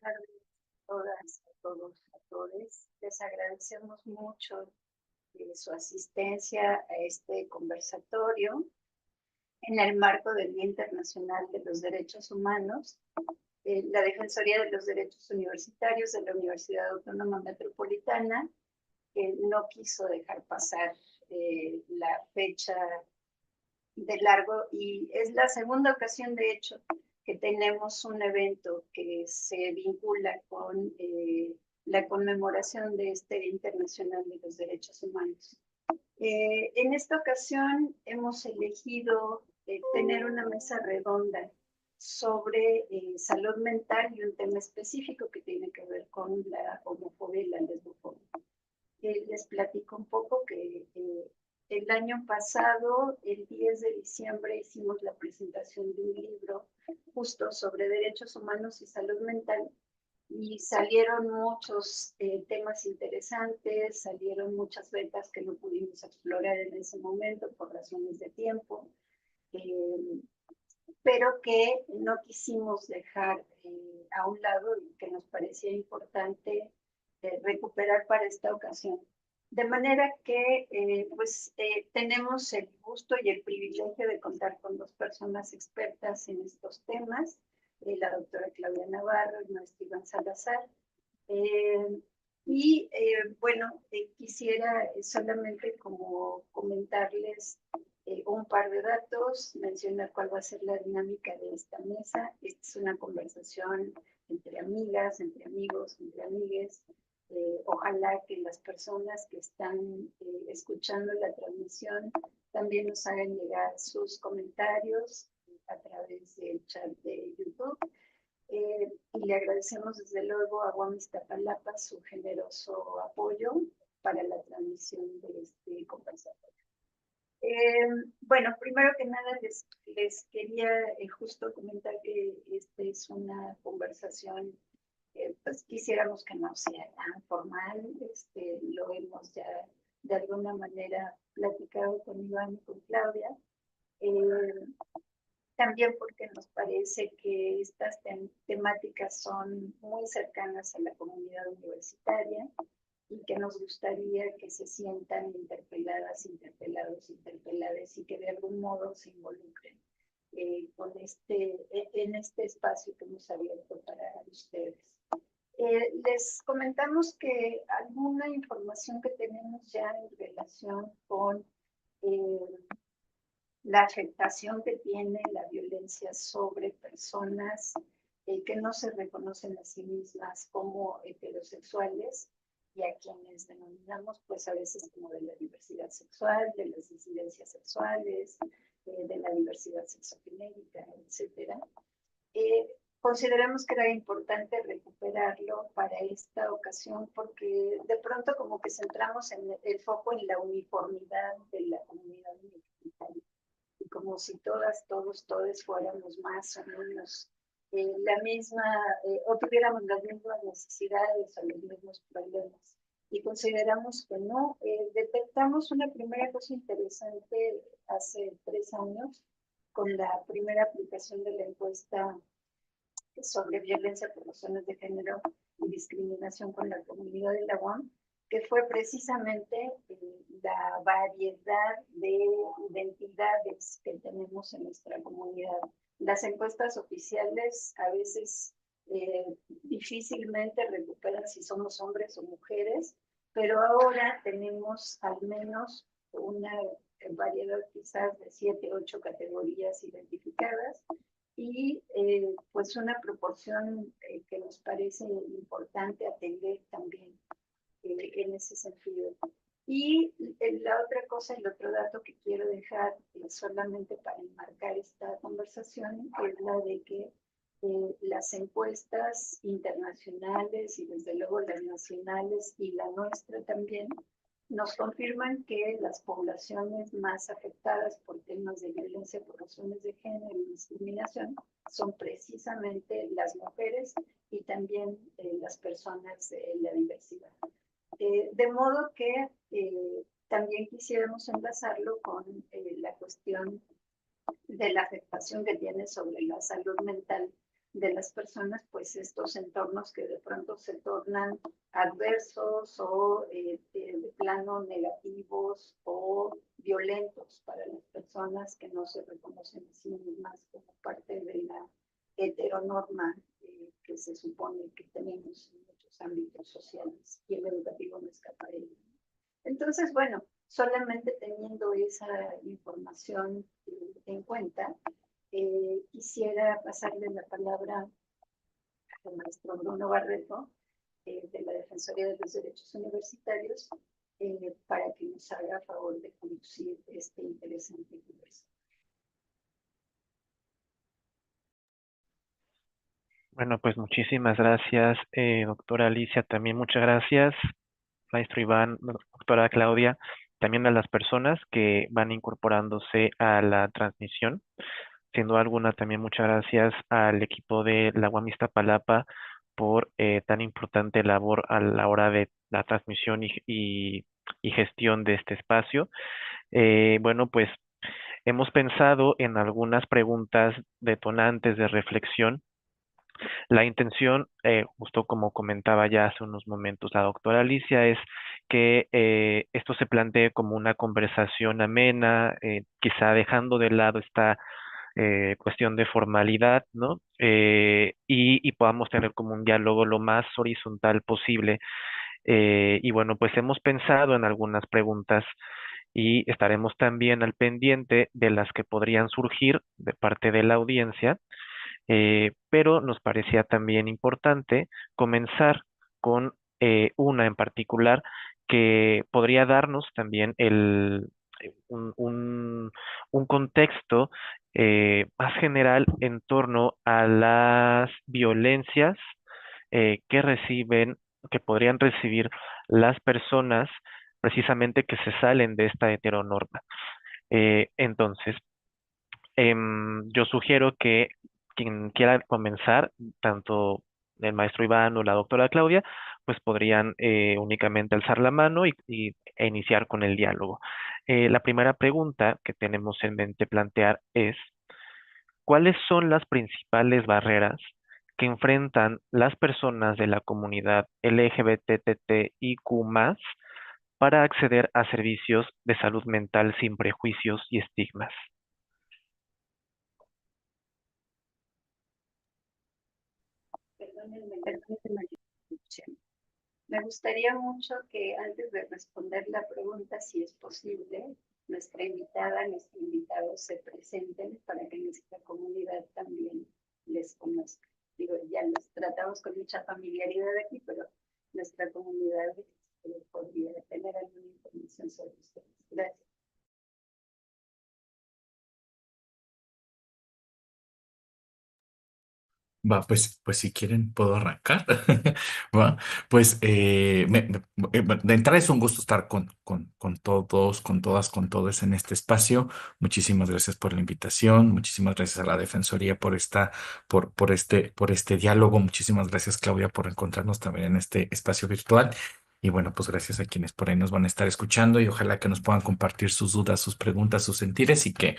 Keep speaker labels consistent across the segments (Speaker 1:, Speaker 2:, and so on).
Speaker 1: tardes a todas, a todos, a todes. Les agradecemos mucho su asistencia a este conversatorio en el marco del Día Internacional de los Derechos Humanos. La Defensoría de los Derechos Universitarios de la Universidad Autónoma Metropolitana no quiso dejar pasar la fecha de largo y es la segunda ocasión, de hecho, que tenemos un evento que se vincula con la conmemoración de este Día Internacional de los Derechos Humanos. En esta ocasión hemos elegido tener una mesa redonda sobre salud mental y un tema específico que tiene que ver con la homofobia y la lesbofobia. Les platico un poco que el año pasado, el 10 de diciembre, hicimos la presentación de un libro justo sobre derechos humanos y salud mental y salieron muchos temas interesantes, salieron muchas vetas que no pudimos explorar en ese momento por razones de tiempo, pero que no quisimos dejar a un lado y que nos parecía importante recuperar para esta ocasión. De manera que tenemos el gusto y el privilegio de contar con dos personas expertas en estos temas, la doctora Claudia Navarro y nuestro Iván Salazar. Quisiera solamente como comentarles un par de datos, mencionar cuál va a ser la dinámica de esta mesa. Esta es una conversación entre amigas, entre amigos, entre amigues. Ojalá que las personas que están escuchando la transmisión también nos hagan llegar sus comentarios a través del chat de YouTube. Y le agradecemos desde luego a UAM Iztapalapa su generoso apoyo para la transmisión de este conversatorio. Primero que nada les quería justo comentar que esta es una conversación, pues quisiéramos que no sea tan formal, lo hemos ya de alguna manera platicado con Iván y con Claudia. También porque nos parece que estas temáticas son muy cercanas a la comunidad universitaria y que nos gustaría que se sientan interpeladas, interpelados, interpelades y que de algún modo se involucren en este espacio que hemos abierto para ustedes. Les comentamos que alguna información que tenemos ya en relación con la afectación que tiene la violencia sobre personas que no se reconocen a sí mismas como heterosexuales y a quienes denominamos pues a veces como de la diversidad sexual, de las disidencias sexuales, de la diversidad sexogenérica, etc. Consideramos que era importante recuperarlo para esta ocasión porque de pronto como que centramos el foco en la uniformidad de la comunidad universitaria. Y como si todas, todos, todes fuéramos más o menos la misma, o tuviéramos las mismas necesidades o los mismos problemas. Y consideramos que no. Detectamos una primera cosa interesante hace 3 años con la primera aplicación de la encuesta sobre violencia por razones de género y discriminación con la comunidad de la UAM, que fue precisamente la variedad de identidades que tenemos en nuestra comunidad. Las encuestas oficiales a veces difícilmente recuperan si somos hombres o mujeres, pero ahora tenemos al menos una variedad quizás de 7, 8 categorías identificadas y pues una proporción que nos parece importante atender también en ese sentido. Y la otra cosa, el otro dato que quiero dejar solamente para enmarcar esta conversación es la de que las encuestas internacionales y desde luego las nacionales y la nuestra también nos confirman que las poblaciones más afectadas por temas de violencia por razones de género y discriminación son precisamente las mujeres y también las personas de la diversidad. De modo que también quisiéramos enlazarlo con la cuestión de la afectación que tiene sobre la salud mental de las personas, pues estos entornos que de pronto se tornan adversos o de plano negativos o violentos para las personas que no se reconocen a sí mismas como parte de la heteronorma que se supone que tenemos en muchos ámbitos sociales, y el educativo no escapa de ello. Entonces, bueno, solamente teniendo esa información en cuenta, quisiera pasarle la palabra al maestro Bruno Barreto, de la Defensoría de los Derechos Universitarios, para que nos haga favor de conducir este interesante congreso.
Speaker 2: Bueno, pues muchísimas gracias, doctora Alicia, también muchas gracias, maestro Iván, doctora Claudia, también a las personas que van incorporándose a la transmisión. Sin duda alguna, también muchas gracias al equipo de la UAM Iztapalapa por tan importante labor a la hora de la transmisión y gestión de este espacio. Bueno, pues hemos pensado en algunas preguntas detonantes de reflexión. La intención, justo como comentaba ya hace unos momentos la doctora Alicia, es que esto se plantee como una conversación amena, quizá dejando de lado esta cuestión de formalidad, ¿no? Y podamos tener como un diálogo lo más horizontal posible. Y bueno, pues hemos pensado en algunas preguntas y estaremos también al pendiente de las que podrían surgir de parte de la audiencia, pero nos parecía también importante comenzar con una en particular que podría darnos también un contexto más general en torno a las violencias que reciben, que podrían recibir las personas precisamente que se salen de esta heteronorma. Entonces, yo sugiero que quien quiera comenzar, tanto el maestro Iván o la doctora Claudia, pues podrían únicamente alzar la mano e iniciar con el diálogo. La primera pregunta que tenemos en mente plantear es, ¿cuáles son las principales barreras que enfrentan las personas de la comunidad LGBTTIQ+, para acceder a servicios de salud mental sin prejuicios y estigmas?
Speaker 1: Perdónenme. Me gustaría mucho que antes de responder la pregunta, si es posible, nuestra invitada, nuestro invitado se presenten para que nuestra comunidad también les conozca. Digo, ya los tratamos con mucha familiaridad aquí, pero nuestra comunidad podría tener alguna información sobre ustedes. Gracias.
Speaker 3: Va, pues si quieren puedo arrancar. Va, pues bueno, de entrada es un gusto estar con todos, con todas, con todos en este espacio. Muchísimas gracias por la invitación. Muchísimas gracias a la Defensoría por este diálogo. Muchísimas gracias, Claudia, por encontrarnos también en este espacio virtual. Y bueno, pues gracias a quienes por ahí nos van a estar escuchando y ojalá que nos puedan compartir sus dudas, sus preguntas, sus sentires y que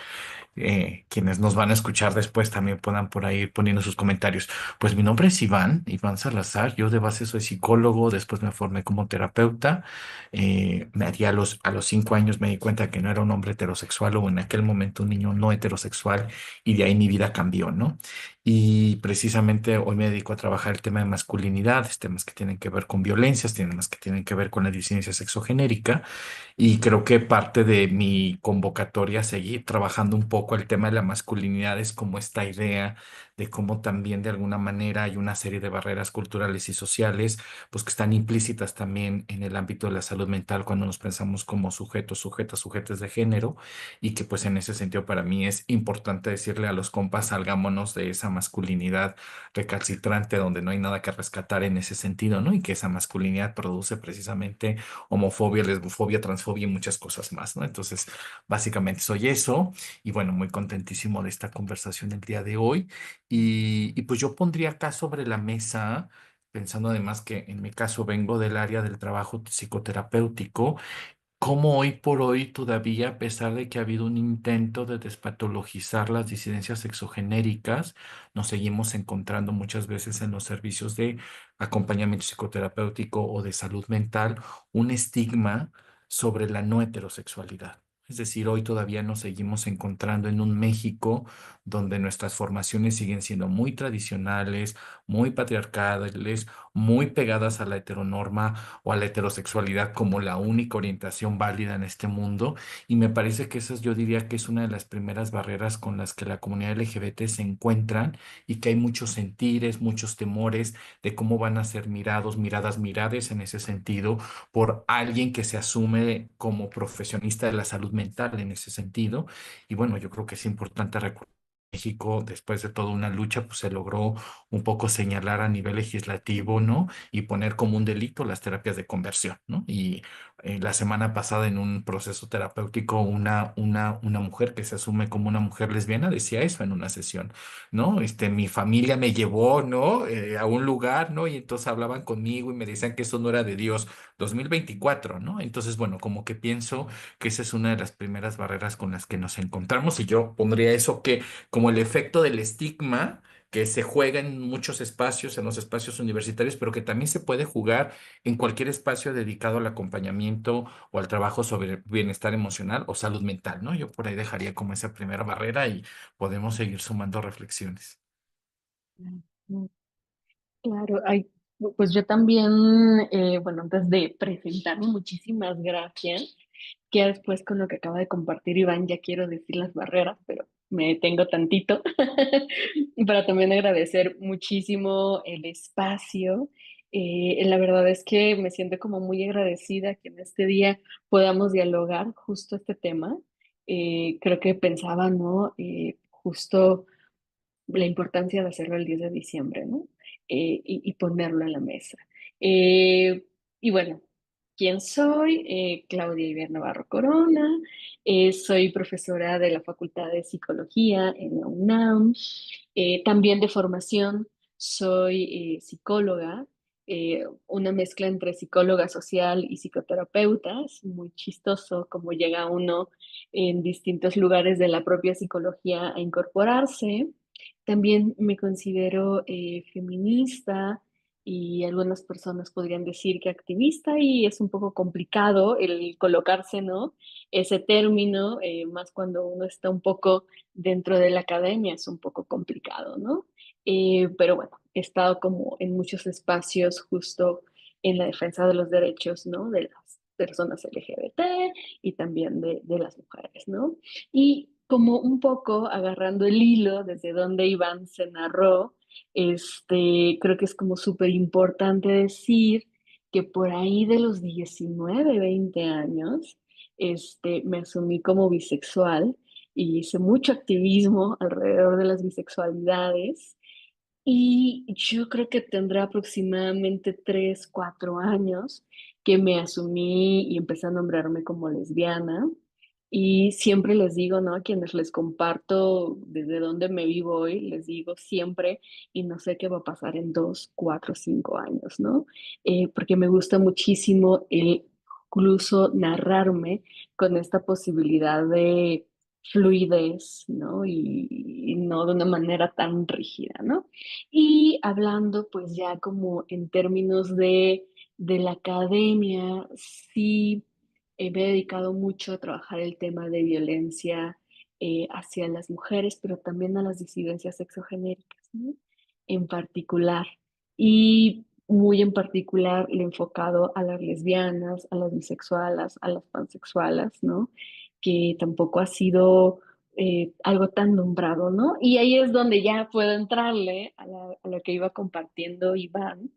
Speaker 3: quienes nos van a escuchar después también puedan por ahí ir poniendo sus comentarios. Pues mi nombre es Iván Salazar. Yo de base soy psicólogo, después me formé como terapeuta. A los 5 años me di cuenta que no era un hombre heterosexual o en aquel momento un niño no heterosexual y de ahí mi vida cambió, ¿no? Y precisamente hoy me dedico a trabajar el tema de masculinidad, temas que tienen que ver con violencias, temas que tienen que ver con la disidencia sexogenérica. Y creo que parte de mi convocatoria a seguir trabajando un poco el tema de la masculinidad es como esta idea de cómo también de alguna manera hay una serie de barreras culturales y sociales, pues que están implícitas también en el ámbito de la salud mental cuando nos pensamos como sujetos, sujetas, sujetes de género, y que pues en ese sentido para mí es importante decirle a los compas, salgámonos de esa masculinidad recalcitrante donde no hay nada que rescatar en ese sentido, ¿no? Y que esa masculinidad produce precisamente homofobia, lesbofobia, transfobia y muchas cosas más, ¿no? Entonces, básicamente soy eso y bueno, muy contentísimo de esta conversación el día de hoy. Y pues yo pondría acá sobre la mesa, pensando además que en mi caso vengo del área del trabajo psicoterapéutico, cómo hoy por hoy todavía, a pesar de que ha habido un intento de despatologizar las disidencias sexogenéricas, nos seguimos encontrando muchas veces en los servicios de acompañamiento psicoterapéutico o de salud mental un estigma sobre la no heterosexualidad. Es decir, hoy todavía nos seguimos encontrando en un México donde nuestras formaciones siguen siendo muy tradicionales, muy patriarcales, muy pegadas a la heteronorma o a la heterosexualidad como la única orientación válida en este mundo. Y me parece que esa yo diría que es una de las primeras barreras con las que la comunidad LGBT se encuentran y que hay muchos sentires, muchos temores de cómo van a ser mirados, miradas, mirades en ese sentido por alguien que se asume como profesionista de la salud mental en ese sentido. Y bueno, yo creo que es importante recordar. México, después de toda una lucha, pues se logró un poco señalar a nivel legislativo, ¿no? Y poner como un delito las terapias de conversión, ¿no? Y la semana pasada en un proceso terapéutico, una mujer que se asume como una mujer lesbiana decía eso en una sesión, ¿no? Mi familia me llevó, ¿no? A un lugar, ¿no? Y entonces hablaban conmigo y me decían que eso no era de Dios. 2024, ¿no? Entonces, bueno, como que pienso que esa es una de las primeras barreras con las que nos encontramos y yo pondría eso que como el efecto del estigma que se juega en muchos espacios, en los espacios universitarios, pero que también se puede jugar en cualquier espacio dedicado al acompañamiento o al trabajo sobre bienestar emocional o salud mental, ¿no? Yo por ahí dejaría como esa primera barrera y podemos seguir sumando reflexiones.
Speaker 4: Mm, Claro, ay, pues yo también, bueno, antes de presentarme, muchísimas gracias. Que después con lo que acaba de compartir Iván ya quiero decir las barreras, pero me detengo tantito para también agradecer muchísimo el espacio. La verdad es que me siento como muy agradecida que en este día podamos dialogar justo este tema. Creo que pensaba, ¿no? Justo la importancia de hacerlo el 10 de diciembre, ¿no? Y ponerlo en la mesa. Eh, y bueno, ¿quién soy? Claudia Iber Navarro Corona. Soy profesora de la Facultad de Psicología en la UNAM. También de formación soy psicóloga, una mezcla entre psicóloga social y psicoterapeuta. Es muy chistoso cómo llega uno en distintos lugares de la propia psicología a incorporarse. También me considero feminista y algunas personas podrían decir que activista y es un poco complicado el colocarse, ¿no? Ese término, más cuando uno está un poco dentro de la academia, es un poco complicado, ¿no? Pero bueno, he estado como en muchos espacios justo en la defensa de los derechos, ¿no? De las personas LGBT y también de las mujeres, ¿no? Y como un poco agarrando el hilo desde donde Iván se narró, creo que es como súper importante decir que por ahí de los 19 20 años, me asumí como bisexual y hice mucho activismo alrededor de las bisexualidades. Y yo creo que tendrá aproximadamente 3 4 años que me asumí y empecé a nombrarme como lesbiana. Y siempre les digo, ¿no? A quienes les comparto desde dónde me vivo hoy, les digo siempre, y no sé qué va a pasar en 2 4 5 años, ¿no? Porque me gusta muchísimo el incluso narrarme con esta posibilidad de fluidez, ¿no? Y no de una manera tan rígida, ¿no? Y hablando pues ya como en términos de la academia, sí me he dedicado mucho a trabajar el tema de violencia hacia las mujeres, pero también a las disidencias sexogenéricas, ¿no? En particular. Y muy en particular le he enfocado a las lesbianas, a las bisexuales, a las pansexuales, ¿no? Que tampoco ha sido algo tan nombrado, ¿no? Y ahí es donde ya puedo entrarle a lo que iba compartiendo Iván.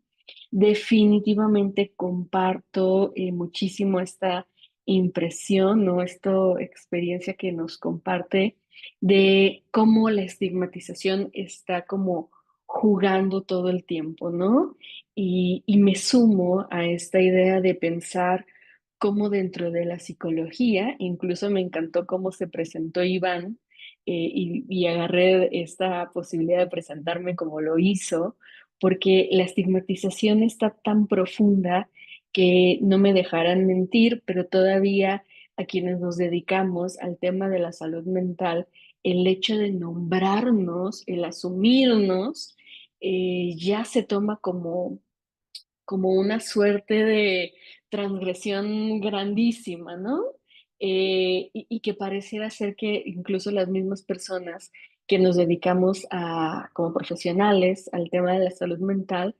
Speaker 4: Definitivamente comparto muchísimo esta impresión, ¿no? Esta experiencia que nos comparte de cómo la estigmatización está como jugando todo el tiempo, ¿no? Y me sumo a esta idea de pensar cómo dentro de la psicología, incluso me encantó cómo se presentó Iván, y agarré esta posibilidad de presentarme como lo hizo, porque la estigmatización está tan profunda que no me dejarán mentir, pero todavía a quienes nos dedicamos al tema de la salud mental, el hecho de nombrarnos, el asumirnos, ya se toma como una suerte de transgresión grandísima, ¿no? Y que pareciera ser que incluso las mismas personas que nos dedicamos como profesionales al tema de la salud mental,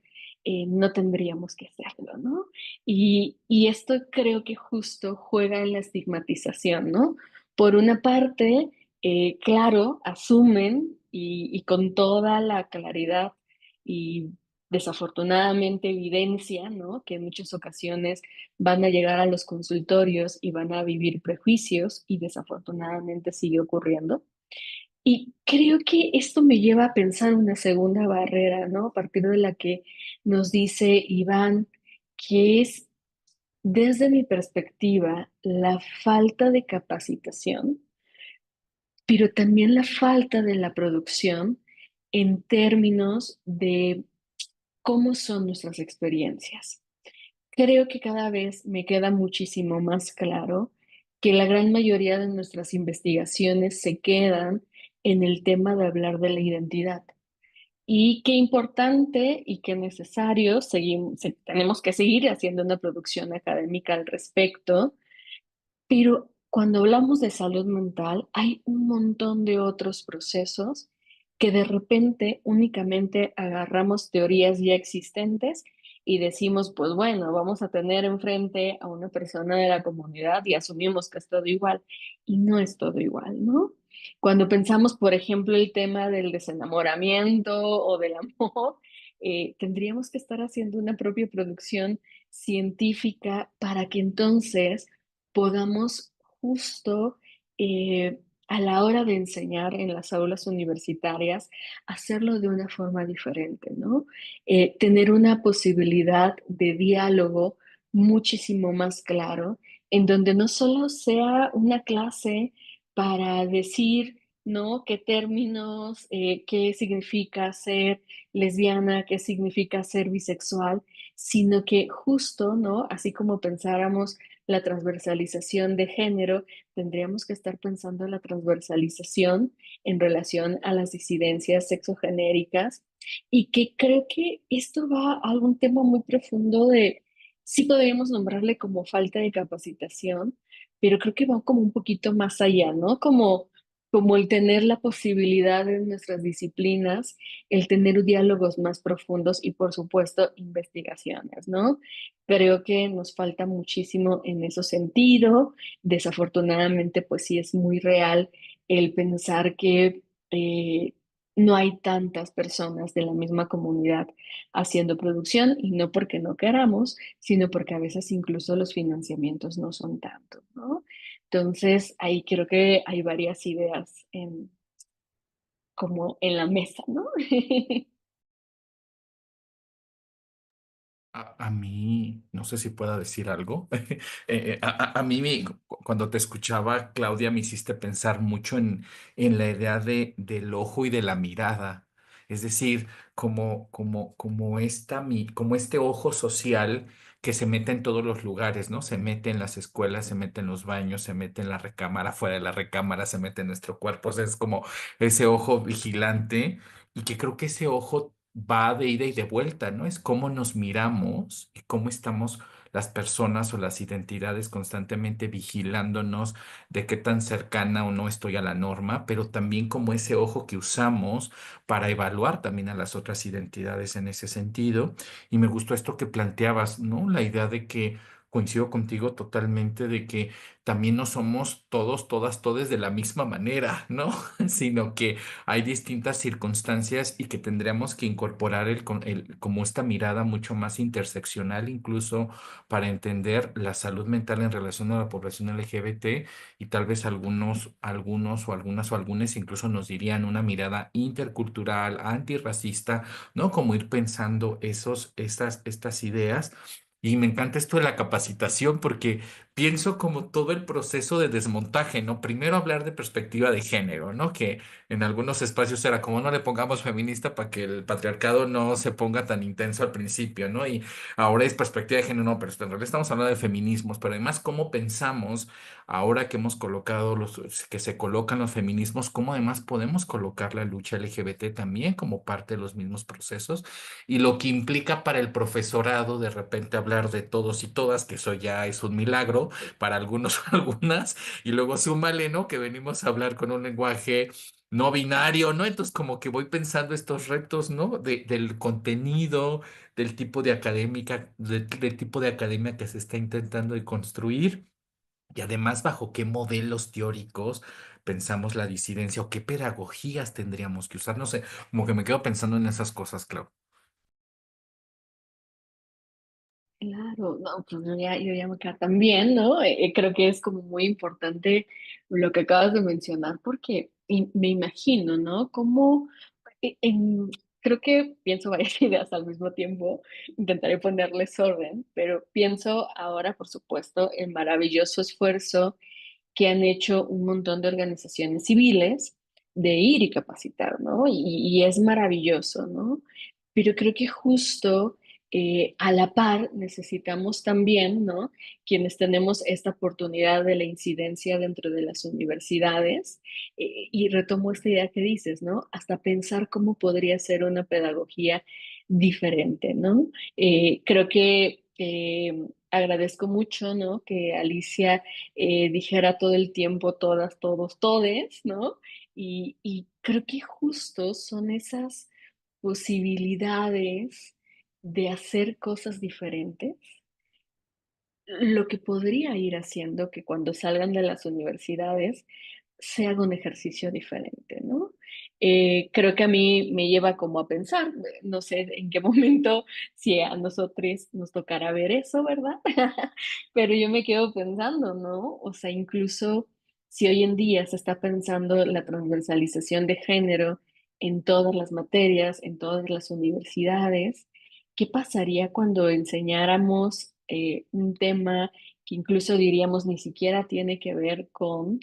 Speaker 4: no tendríamos que hacerlo, ¿no? Y esto creo que justo juega en la estigmatización, ¿no? Por una parte, claro, asumen y con toda la claridad y desafortunadamente evidencia, ¿no? Que en muchas ocasiones van a llegar a los consultorios y van a vivir prejuicios y desafortunadamente sigue ocurriendo. Y creo que esto me lleva a pensar una segunda barrera, ¿no? A partir de la que nos dice Iván, que es, desde mi perspectiva, la falta de capacitación, pero también la falta de la producción en términos de cómo son nuestras experiencias. Creo que cada vez me queda muchísimo más claro que la gran mayoría de nuestras investigaciones se quedan en el tema de hablar de la identidad. Y qué importante y qué necesario tenemos que seguir haciendo una producción académica al respecto, pero cuando hablamos de salud mental, hay un montón de otros procesos que de repente únicamente agarramos teorías ya existentes y decimos, pues bueno, vamos a tener enfrente a una persona de la comunidad y asumimos que es todo igual. Y no es todo igual, ¿no? Cuando pensamos, por ejemplo, el tema del desenamoramiento o del amor, tendríamos que estar haciendo una propia producción científica para que entonces podamos justo a la hora de enseñar en las aulas universitarias, hacerlo de una forma diferente, ¿no? Tener una posibilidad de diálogo muchísimo más claro, en donde no solo sea una clase para decir, ¿no? ¿Qué términos, qué significa ser lesbiana, qué significa ser bisexual, sino que justo, ¿no? Así como pensáramos la transversalización de género, tendríamos que estar pensando en la transversalización en relación a las disidencias sexogenéricas y que creo que esto va a algún tema muy profundo de, sí podríamos nombrarle como falta de capacitación, pero creo que va como un poquito más allá, ¿no? Como el tener la posibilidad en nuestras disciplinas, el tener diálogos más profundos y, por supuesto, investigaciones, ¿no? Creo que nos falta muchísimo en ese sentido. Desafortunadamente, pues sí es muy real el pensar que no hay tantas personas de la misma comunidad haciendo producción y no porque no queramos, sino porque a veces incluso los financiamientos no son tantos, ¿no? Entonces, ahí creo que hay varias ideas como en la mesa, ¿no?
Speaker 3: A mí, no sé si pueda decir algo. A mí, cuando te escuchaba, Claudia, me hiciste pensar mucho en la idea del ojo y de la mirada. Es decir, como este ojo social que se mete en todos los lugares, ¿no? Se mete en las escuelas, se mete en los baños, se mete en la recámara, fuera de la recámara, se mete en nuestro cuerpo. O sea, es como ese ojo vigilante y que creo que ese ojo va de ida y de vuelta, ¿no? Es cómo nos miramos y cómo estamos las personas o las identidades constantemente vigilándonos de qué tan cercana o no estoy a la norma, pero también como ese ojo que usamos para evaluar también a las otras identidades en ese sentido. Y me gustó esto que planteabas, ¿no? La idea de que coincido contigo totalmente de que también no somos todos, todas, todes de la misma manera, ¿no? Sino que hay distintas circunstancias y que tendríamos que incorporar como esta mirada mucho más interseccional, incluso para entender la salud mental en relación a la población LGBT y tal vez algunos o algunas o algunos incluso nos dirían una mirada intercultural, antirracista, ¿no? Como ir pensando estas ideas. Y me encanta esto de la capacitación porque pienso como todo el proceso de desmontaje, ¿no? Primero hablar de perspectiva de género, ¿no? Que en algunos espacios era como no le pongamos feminista para que el patriarcado no se ponga tan intenso al principio, ¿no? Y ahora es perspectiva de género, no, pero en realidad estamos hablando de feminismos, pero además cómo pensamos ahora que hemos colocado que se colocan los feminismos, cómo además podemos colocar la lucha LGBT también como parte de los mismos procesos y lo que implica para el profesorado de repente hablar de todos y todas, que eso ya es un milagro para algunos o algunas, y luego súmale, ¿no? Que venimos a hablar con un lenguaje no binario, ¿no? Entonces como que voy pensando estos retos, ¿no? Del contenido, del tipo de académica, del tipo de academia que se está intentando de construir. Y además, bajo qué modelos teóricos pensamos la disidencia o qué pedagogías tendríamos que usar. No sé, como que me quedo pensando en esas cosas, Clau.
Speaker 4: Claro, no, pues yo ya me quedo también, ¿no? Creo que es como muy importante lo que acabas de mencionar, porque me imagino, ¿no? Como eh, en- creo que pienso varias ideas al mismo tiempo, intentaré ponerles orden, pero pienso ahora, por supuesto, el maravilloso esfuerzo que han hecho un montón de organizaciones civiles de ir y capacitar, ¿no? Y es maravilloso, ¿no? Pero creo que justo a la par necesitamos también, ¿no? Quienes tenemos esta oportunidad de la incidencia dentro de las universidades, y retomo esta idea que dices, ¿no? Hasta pensar cómo podría ser una pedagogía diferente, ¿no? Creo que agradezco mucho, ¿no? Que Alicia dijera todo el tiempo todas, todos, todes, ¿no? Y creo que justo son esas posibilidades de hacer cosas diferentes lo que podría ir haciendo que cuando salgan de las universidades se haga un ejercicio diferente, ¿no? Creo que a mí me lleva como a pensar, no sé en qué momento, si a nosotros nos tocará ver eso, ¿verdad? Pero yo me quedo pensando, ¿no? O sea, incluso si hoy en día se está pensando la transversalización de género en todas las materias, en todas las universidades, ¿qué pasaría cuando enseñáramos un tema que incluso diríamos ni siquiera tiene que ver con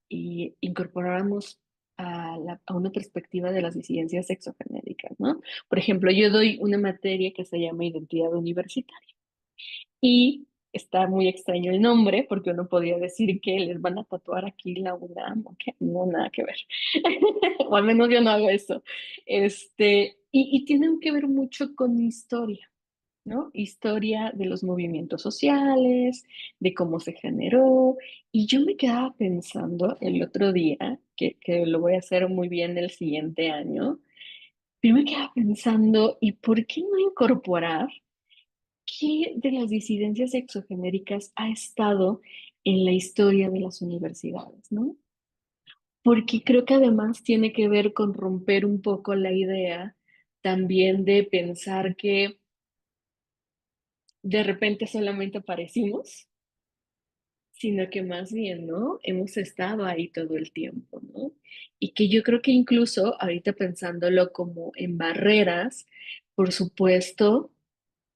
Speaker 4: y incorporáramos a una perspectiva de las disidencias sexogenéricas, ¿no? Por ejemplo, yo doy una materia que se llama identidad universitaria y está muy extraño el nombre porque uno podría decir que les van a tatuar aquí la UNAM, o que no, nada que ver. O al menos yo no hago eso. Y tienen que ver mucho con historia. ¿No? Historia de los movimientos sociales, de cómo se generó. Y yo me quedaba pensando el otro día, que lo voy a hacer muy bien el siguiente año, pero me quedaba pensando, ¿y por qué no incorporar qué de las disidencias exogenéricas ha estado en la historia de las universidades, ¿no? Porque creo que además tiene que ver con romper un poco la idea también de pensar que de repente solamente aparecimos, sino que más bien, ¿no? Hemos estado ahí todo el tiempo, ¿no? Y que yo creo que incluso ahorita pensándolo como en barreras, por supuesto,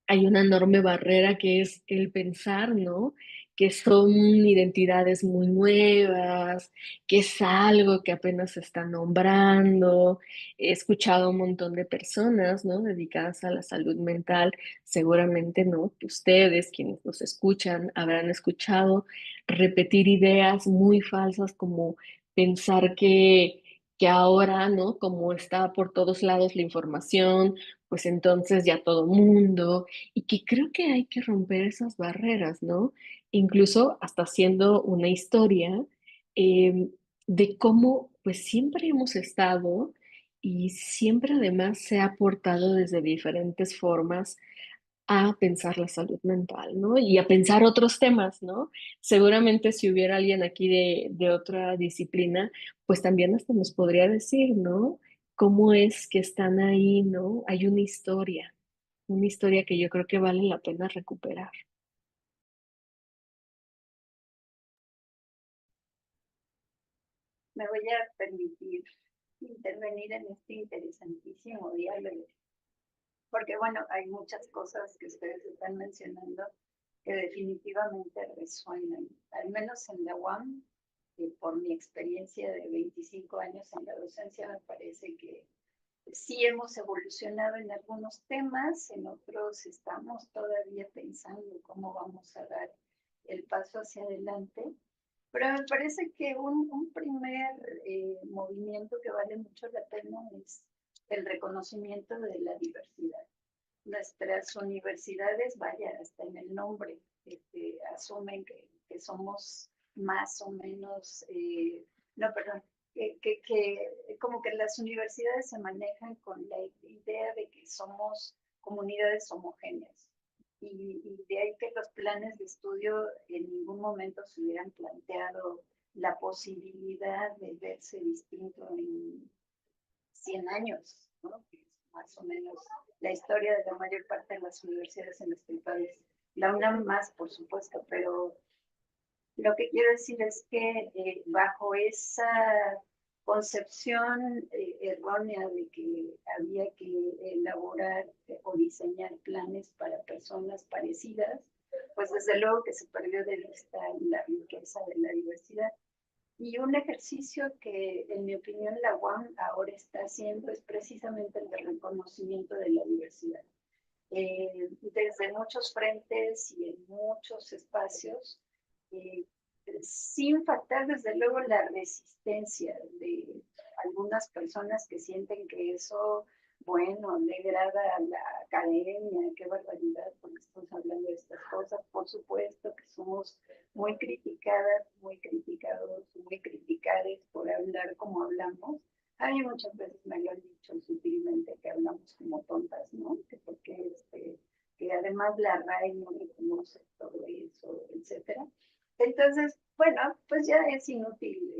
Speaker 4: hay una enorme barrera que es el pensar, ¿no? Que son identidades muy nuevas, que es algo que apenas se está nombrando. He escuchado a un montón de personas, ¿no? Dedicadas a la salud mental. Seguramente, ¿no? Que ustedes, quienes nos escuchan, habrán escuchado repetir ideas muy falsas como pensar que ahora, ¿no? Como está por todos lados la información, pues entonces ya todo mundo y que creo que hay que romper esas barreras, ¿no? Incluso hasta haciendo una historia eh, de cómo pues siempre hemos estado y siempre además se ha aportado desde diferentes formas a pensar la salud mental, ¿no? Y a pensar otros temas, ¿no? Seguramente si hubiera alguien aquí de otra disciplina, pues también hasta nos podría decir, ¿no? ¿Cómo es que están ahí, ¿no? Hay una historia que yo creo que vale la pena recuperar.
Speaker 1: Me voy a permitir intervenir en este interesantísimo diálogo, porque bueno, hay muchas cosas que ustedes están mencionando que definitivamente resuenan, al menos en la UAM, por mi experiencia de 25 años en la docencia, me parece que sí hemos evolucionado en algunos temas, en otros estamos todavía pensando cómo vamos a dar el paso hacia adelante, pero me parece que un primer movimiento que vale mucho la pena es el reconocimiento de la diversidad. Nuestras universidades, vaya, hasta en el nombre, asumen que somos más o menos, no, perdón, como que las universidades se manejan con la idea de que somos comunidades homogéneas. Y de ahí que los planes de estudio en ningún momento se hubieran planteado la posibilidad de verse distinto en 100 años, ¿no? Que es más o menos la historia de la mayor parte de las universidades en nuestro país. La UNAM más, por supuesto, pero lo que quiero decir es que bajo esa concepción errónea de que había que elaborar o diseñar planes para personas parecidas, pues desde luego que se perdió de vista la riqueza de la diversidad. Y un ejercicio que, en mi opinión, la UAM ahora está haciendo es precisamente el de reconocimiento de la diversidad. Desde muchos frentes y en muchos espacios, eh, sin faltar desde luego la resistencia de algunas personas que sienten que eso, bueno, degrada a la academia, qué barbaridad, porque estamos hablando de estas cosas. Por supuesto que somos muy criticadas, muy criticados, muy criticadas por hablar como hablamos. A mí muchas veces me lo han dicho sutilmente que hablamos como tontas, ¿no? Que porque que además la RAE no reconoce todo eso, etcétera. Entonces, bueno, pues ya es inútil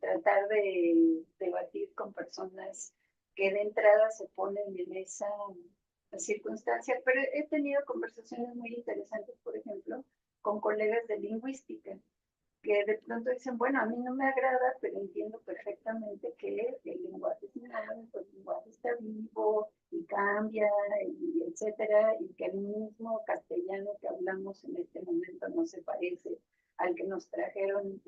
Speaker 1: tratar de debatir con personas que de entrada se ponen en esa circunstancia, pero he tenido conversaciones muy interesantes, por ejemplo, con colegas de lingüística, que de pronto dicen, bueno, a mí no me agrada, pero entiendo perfectamente que el lenguaje es dinámico, el lenguaje está vivo y cambia, y etcétera, y que el mismo castellano que hablamos en este momento no se parece al que nos trajeron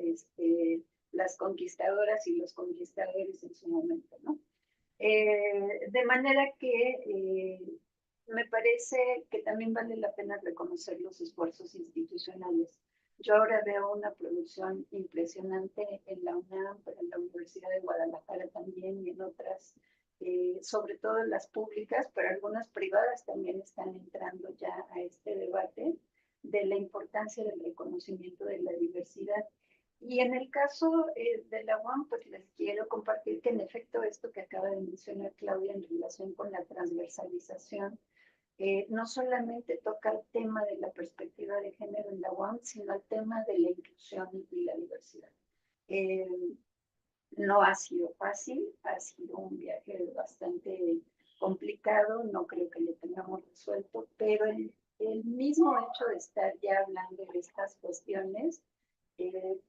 Speaker 1: las conquistadoras y los conquistadores en su momento, ¿no? De manera que me parece que también vale la pena reconocer los esfuerzos institucionales. Yo ahora veo una producción impresionante en la UNAM, pero en la Universidad de Guadalajara también y en otras, sobre todo en las públicas, pero algunas privadas también están entrando ya a este debate de la importancia del reconocimiento de la diversidad. Y en el caso de la UAM, pues les quiero compartir que en efecto esto que acaba de mencionar Claudia en relación con la transversalización, no solamente toca el tema de la perspectiva de género en la UAM, sino el tema de la inclusión y la diversidad. No ha sido fácil, ha sido un viaje bastante complicado, no creo que lo tengamos resuelto, pero el mismo hecho de estar ya hablando de estas cuestiones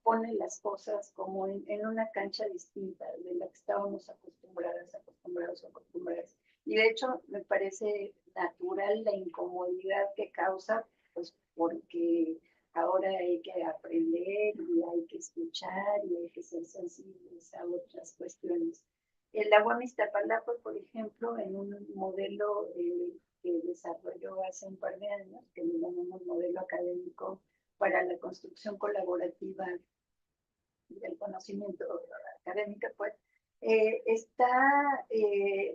Speaker 1: pone las cosas como en una cancha distinta de la que estábamos acostumbradas. Y de hecho me parece natural la incomodidad que causa, pues porque ahora hay que aprender y hay que escuchar y hay que ser sensibles a otras cuestiones. El agua Iztapalapa, por ejemplo, en un modelo que desarrolló hace un par de años, que le llamamos modelo académico para la construcción colaborativa del conocimiento académico, pues está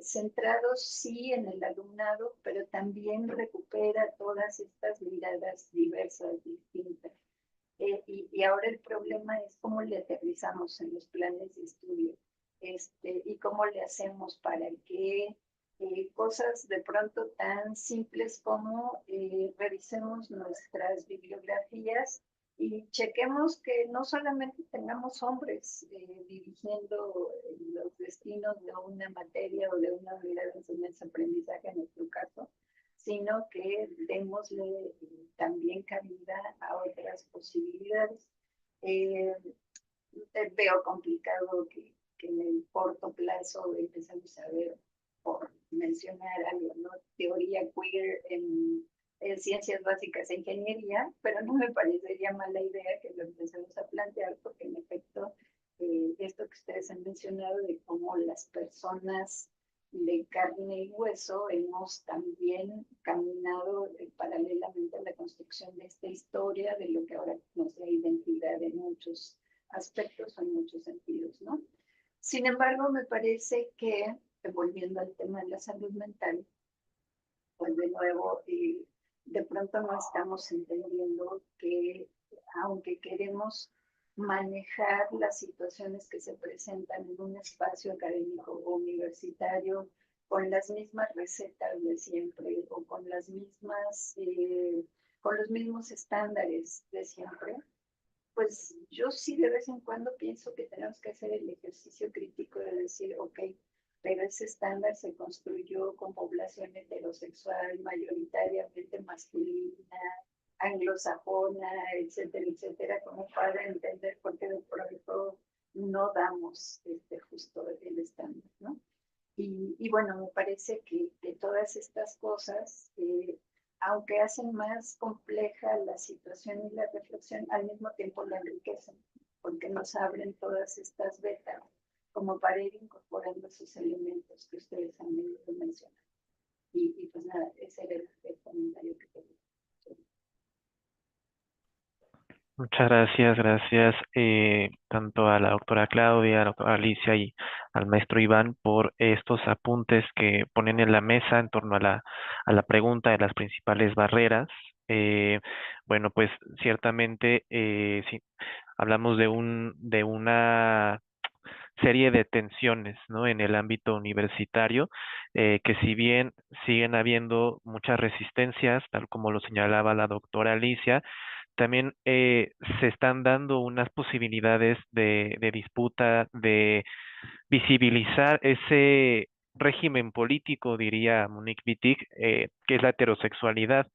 Speaker 1: centrado sí en el alumnado, pero también recupera todas estas miradas diversas, distintas. Y ahora el problema es cómo le aterrizamos en los planes de estudio y cómo le hacemos para que cosas de pronto tan simples como revisemos nuestras bibliografías y chequemos que no solamente tengamos hombres dirigiendo los destinos de una materia o de una unidad de enseñanza-aprendizaje en nuestro caso, sino que démosle también cabida a otras posibilidades. Veo complicado que en el corto plazo empecemos a ver, por mencionar algo, ¿no? Teoría queer en ciencias básicas e ingeniería, pero no me parecería mala idea que lo empecemos a plantear, porque en efecto, esto que ustedes han mencionado de cómo las personas de carne y hueso hemos también caminado paralelamente a la construcción de esta historia, de lo que ahora nos da identidad en muchos aspectos o en muchos sentidos, ¿no? Sin embargo, me parece que, volviendo al tema de la salud mental, pues de nuevo, de pronto no estamos entendiendo que, aunque queremos manejar las situaciones que se presentan en un espacio académico o universitario con las mismas recetas de siempre o con las mismas, con los mismos estándares de siempre, pues yo sí de vez en cuando pienso que tenemos que hacer el ejercicio crítico de decir, ok, pero ese estándar se construyó con población heterosexual, mayoritariamente masculina, anglosajona, etcétera, etcétera, como para entender por qué de pronto no damos justo el estándar, ¿no? Y bueno, me parece que todas estas cosas, aunque hacen más compleja la situación y la reflexión, al mismo tiempo la enriquecen, porque nos abren todas estas vetas como para ir incorporando esos elementos que ustedes han venido mencionando. Y pues nada, ese era el comentario que tenía.
Speaker 2: Muchas gracias, gracias tanto a la doctora Claudia, a la doctora Alicia y al maestro Iván por estos apuntes que ponen en la mesa en torno a la pregunta de las principales barreras. Eh, bueno, pues ciertamente sí, hablamos de una serie de tensiones, ¿no? En el ámbito universitario, que si bien siguen habiendo muchas resistencias, tal como lo señalaba la doctora Alicia, también se están dando unas posibilidades de disputa, de visibilizar ese régimen político, diría Monique Wittig, que es la heterosexualidad,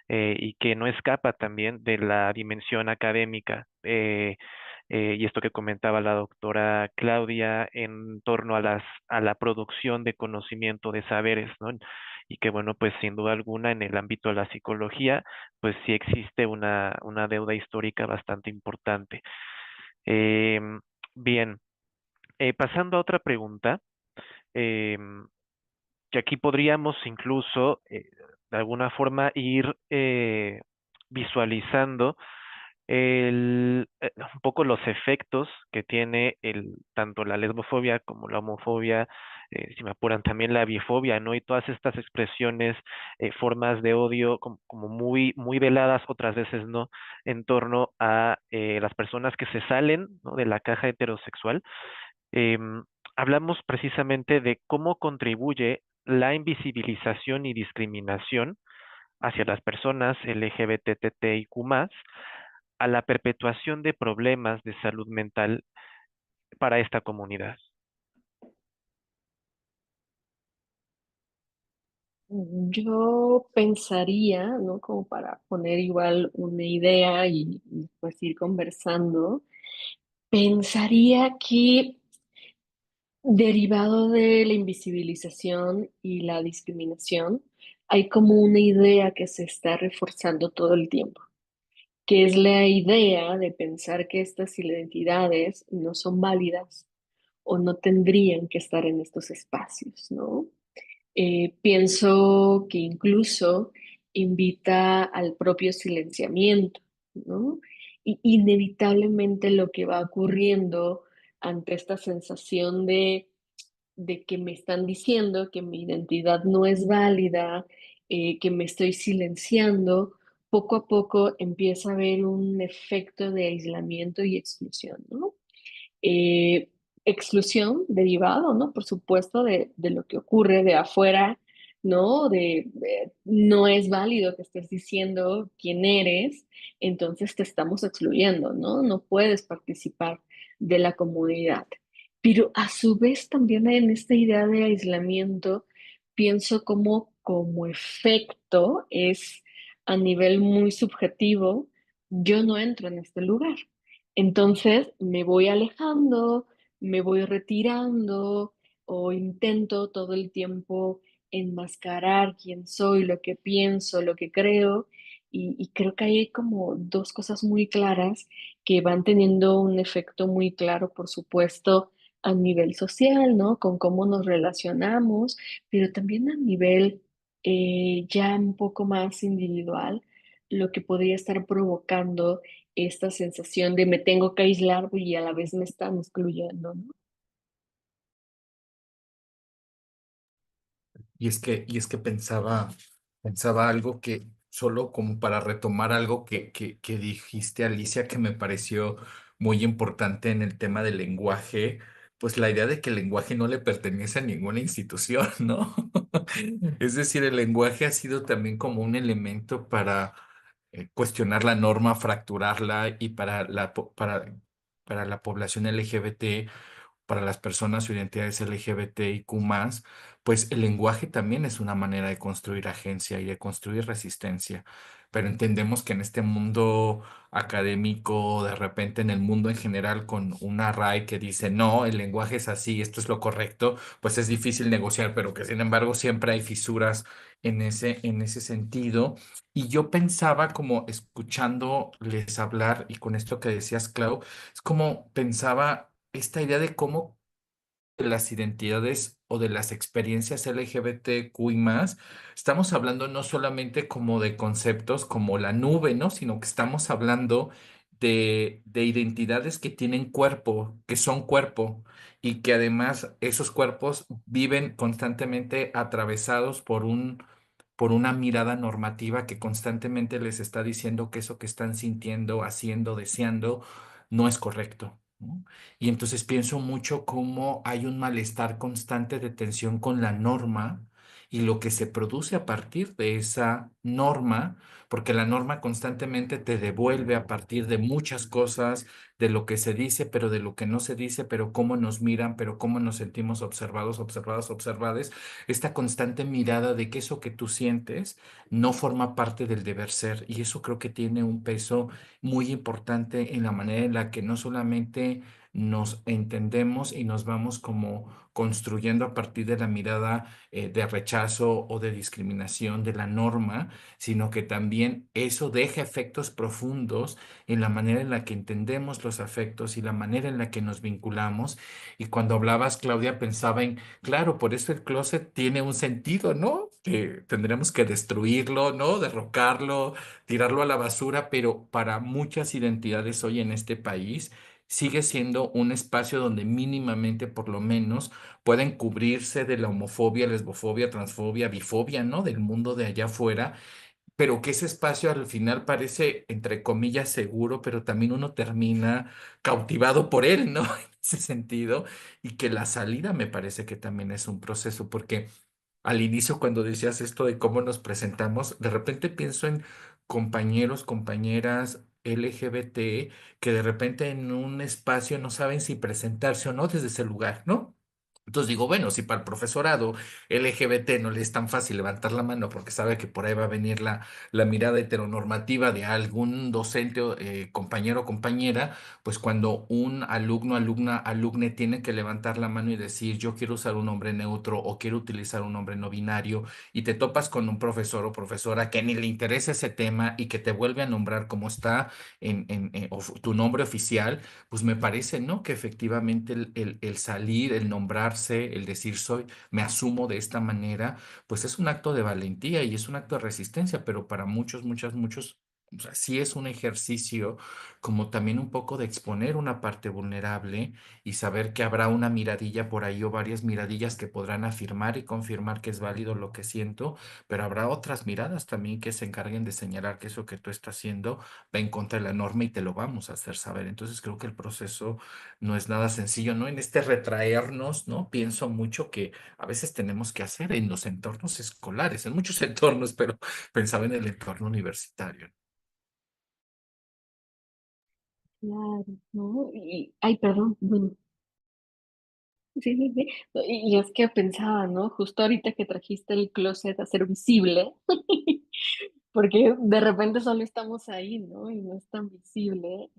Speaker 2: y que no escapa también de la dimensión académica. Y esto que comentaba la doctora Claudia en torno a la producción de conocimiento de saberes, ¿no? Y que bueno, pues sin duda alguna en el ámbito de la psicología, pues sí existe una deuda histórica bastante importante. Em, bien, pasando a otra pregunta, em, que aquí podríamos incluso de alguna forma ir visualizando un poco los efectos que tiene tanto la lesbofobia como la homofobia, si me apuran también la bifobia, ¿no? Y todas estas expresiones, formas de odio como muy, muy veladas, otras veces no, en torno a las personas que se salen, ¿no? De la caja heterosexual. Em, Hablamos precisamente de cómo contribuye la invisibilización y discriminación hacia las personas LGBTTIQ+, a la perpetuación de problemas de salud mental para esta comunidad.
Speaker 4: Yo pensaría, ¿no? Como para poner igual una idea y pues ir conversando, pensaría que derivado de la invisibilización y la discriminación, hay como una idea que se está reforzando todo el tiempo, que es la idea de pensar que estas identidades no son válidas o no tendrían que estar en estos espacios, ¿no? Pienso que incluso invita al propio silenciamiento, ¿no? Y inevitablemente lo que va ocurriendo ante esta sensación de que me están diciendo que mi identidad no es válida, que me estoy silenciando, poco a poco empieza a haber un efecto de aislamiento y exclusión, ¿no? eh, Exclusión derivado, ¿no? Por supuesto, de lo que ocurre de afuera, ¿no? No es válido que estés diciendo quién eres, entonces te estamos excluyendo, ¿no? No puedes participar de la comunidad. Pero a su vez también en esta idea de aislamiento, pienso como efecto es a nivel muy subjetivo, yo no entro en este lugar. Entonces me voy alejando, me voy retirando o intento todo el tiempo enmascarar quién soy, lo que pienso, lo que creo, y creo que ahí hay como dos cosas muy claras que van teniendo un efecto muy claro, por supuesto, a nivel social, ¿no? Con cómo nos relacionamos, pero también a nivel ya un poco más individual, lo que podría estar provocando esta sensación de me tengo que aislar y a la vez me están excluyendo, ¿no?
Speaker 3: Y es que pensaba algo que, solo como para retomar algo que dijiste, Alicia, que me pareció muy importante en el tema del lenguaje, pues la idea de que el lenguaje no le pertenece a ninguna institución, ¿no? Es decir, el lenguaje ha sido también como un elemento para cuestionar la norma, fracturarla y para la población LGBT, para las personas o identidades LGBTIQ+, pues el lenguaje también es una manera de construir agencia y de construir resistencia. Pero entendemos que en este mundo académico, de repente en el mundo en general, con una RAE que dice, no, el lenguaje es así, esto es lo correcto, pues es difícil negociar, pero que sin embargo siempre hay fisuras en ese sentido. Y yo pensaba como escuchándoles hablar y con esto que decías, Clau, es como pensaba esta idea de cómo de las identidades o de las experiencias LGBTQI+, estamos hablando no solamente como de conceptos como la nube, ¿no? Sino que estamos hablando de identidades que tienen cuerpo, que son cuerpo, y que además esos cuerpos viven constantemente atravesados por una mirada normativa que constantemente les está diciendo que eso que están sintiendo, haciendo, deseando, no es correcto, ¿no? Y entonces pienso mucho cómo hay un malestar constante de tensión con la norma y lo que se produce a partir de esa norma, porque la norma constantemente te devuelve a partir de muchas cosas, de lo que se dice, pero de lo que no se dice, pero cómo nos miran, pero cómo nos sentimos observados, observadas, observades, esta constante mirada de que eso que tú sientes no forma parte del deber ser. Y eso creo que tiene un peso muy importante en la manera en la que no solamente nos entendemos y nos vamos como construyendo a partir de la mirada de rechazo o de discriminación de la norma, sino que también eso deja efectos profundos en la manera en la que entendemos los afectos y la manera en la que nos vinculamos. Y cuando hablabas, Claudia, pensaba en, claro, por eso el closet tiene un sentido, ¿no? Que tendremos que destruirlo, ¿no? Derrocarlo, tirarlo a la basura, pero para muchas identidades hoy en este país sigue siendo un espacio donde mínimamente, por lo menos, pueden cubrirse de la homofobia, lesbofobia, transfobia, bifobia, ¿no? Del mundo de allá afuera, pero que ese espacio al final parece, entre comillas, seguro, pero también uno termina cautivado por él, ¿no? En ese sentido, y que la salida me parece que también es un proceso, porque al inicio cuando decías esto de cómo nos presentamos, de repente pienso en compañeros, compañeras LGBT que de repente en un espacio no saben si presentarse o no desde ese lugar, ¿no? Entonces digo, bueno, si para el profesorado LGBT no le es tan fácil levantar la mano porque sabe que por ahí va a venir la mirada heteronormativa de algún docente, o, compañero o compañera, pues cuando un alumno, alumna, alumne tiene que levantar la mano y decir, yo quiero usar un nombre neutro o quiero utilizar un nombre no binario, y te topas con un profesor o profesora que ni le interesa ese tema y que te vuelve a nombrar como está tu nombre oficial, pues me parece, ¿no? Que efectivamente el salir, el nombrarse, el decir soy, me asumo de esta manera, pues es un acto de valentía y es un acto de resistencia, pero para muchos, muchas, muchos, o sea, sí es un ejercicio como también un poco de exponer una parte vulnerable y saber que habrá una miradilla por ahí o varias miradillas que podrán afirmar y confirmar que es válido lo que siento, pero habrá otras miradas también que se encarguen de señalar que eso que tú estás haciendo va en contra de la norma y te lo vamos a hacer saber. Entonces creo que el proceso no es nada sencillo, ¿no? En este retraernos, ¿no? Pienso mucho que a veces tenemos que hacer en los entornos escolares, en muchos entornos, pero pensaba en el entorno universitario.
Speaker 4: Claro, ¿no? Ay, perdón, bueno, sí, sí, sí. Y es que pensaba, ¿no? Justo ahorita que trajiste el closet a ser visible, porque de repente solo estamos ahí, ¿no? Y no es tan visible.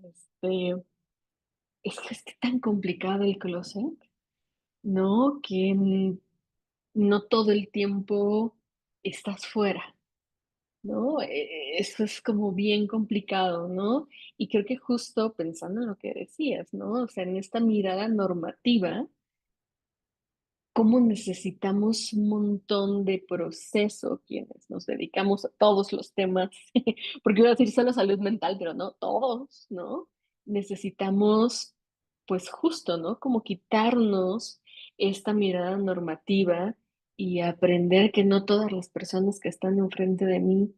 Speaker 4: Es que es tan complicado el closet, ¿no? Que no todo el tiempo estás fuera, ¿no? Eso es como bien complicado, ¿no? Y creo que justo pensando en lo que decías, ¿no? O sea, en esta mirada normativa, cómo necesitamos un montón de proceso quienes nos dedicamos a todos los temas, porque iba a decir solo salud mental, pero no, todos, ¿no? Necesitamos, pues justo, ¿no? Como quitarnos esta mirada normativa y aprender que no todas las personas que están enfrente de mí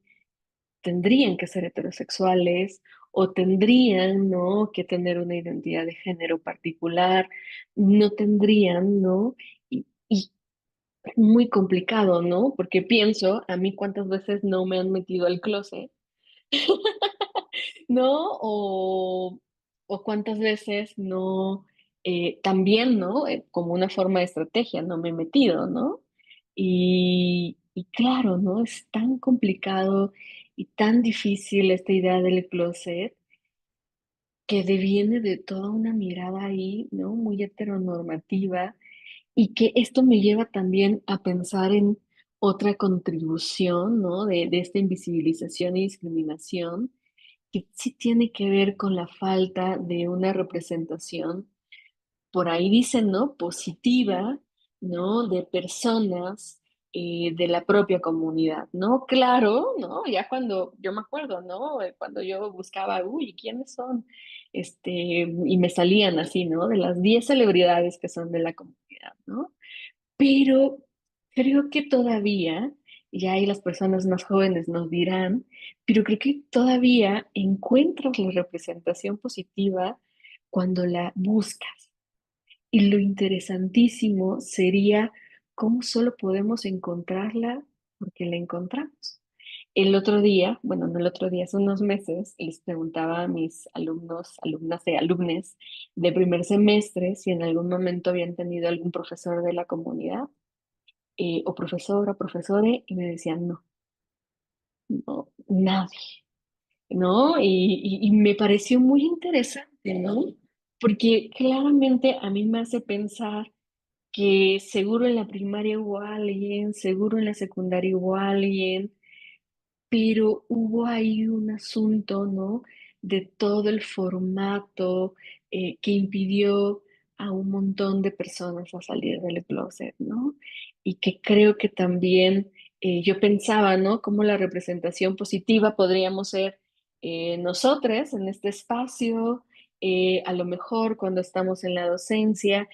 Speaker 4: tendrían que ser heterosexuales o tendrían, ¿no? Que tener una identidad de género particular, no tendrían, ¿no? Y muy complicado, ¿no? Porque pienso, a mí cuántas veces no me han metido al closet, ¿no? O cuántas veces no, también, ¿no? Como una forma de estrategia, no me he metido, ¿no? Y claro, ¿no? Es tan complicado y tan difícil esta idea del closet que deviene de toda una mirada ahí, ¿no? Muy heteronormativa y que esto me lleva también a pensar en otra contribución, ¿no? De esta invisibilización y discriminación, que sí tiene que ver con la falta de una representación, por ahí dicen, ¿no? Positiva, ¿no? De personas de la propia comunidad, ¿no? Claro, ¿no? Ya cuando, yo me acuerdo, ¿no? Cuando yo buscaba, uy, ¿quiénes son? Y me salían así, ¿no? De las 10 celebridades que son de la comunidad, ¿no? Pero creo que todavía, y ahí las personas más jóvenes nos dirán, pero creo que todavía encuentras la representación positiva cuando la buscas. Y lo interesantísimo sería cómo solo podemos encontrarla porque la encontramos. El otro día, bueno, no el otro día, hace unos meses, les preguntaba a mis alumnos, alumnas y alumnes de primer semestre si en algún momento habían tenido algún profesor de la comunidad, o profesora, o profesore, y me decían, no, no, nadie, ¿no? Y me pareció muy interesante, ¿no? Porque claramente a mí me hace pensar que seguro en la primaria hubo alguien, seguro en la secundaria hubo alguien, pero hubo ahí un asunto, ¿no? De todo el formato que impidió a un montón de personas a salir del closet, ¿no? Y que creo que también yo pensaba, ¿no? Cómo la representación positiva podríamos ser nosotras en este espacio, a lo mejor cuando estamos en la docencia,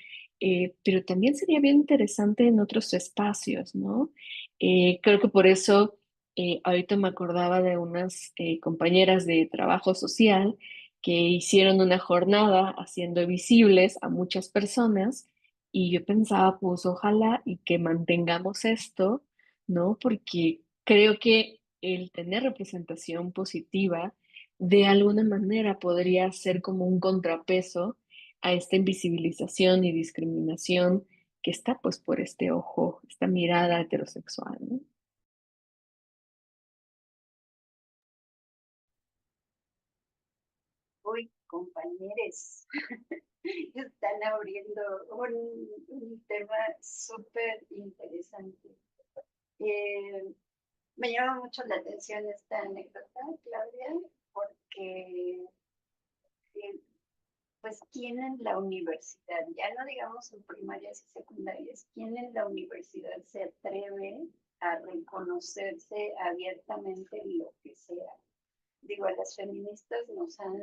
Speaker 4: pero también sería bien interesante en otros espacios, ¿no? Creo que por eso ahorita me acordaba de unas compañeras de trabajo social que hicieron una jornada haciendo visibles a muchas personas y yo pensaba, pues ojalá y que mantengamos esto, ¿no? Porque creo que el tener representación positiva de alguna manera podría ser como un contrapeso a esta invisibilización y discriminación que está pues por este ojo, esta mirada heterosexual, ¿no?
Speaker 1: Uy, compañeros, están abriendo un tema súper interesante. Eh, Me llama mucho la atención esta anécdota, Claudia, porque eh, pues quién en la universidad, ya no digamos en primarias y secundarias, quién en la universidad se atreve a reconocerse abiertamente en lo que sea. Digo, a las feministas nos han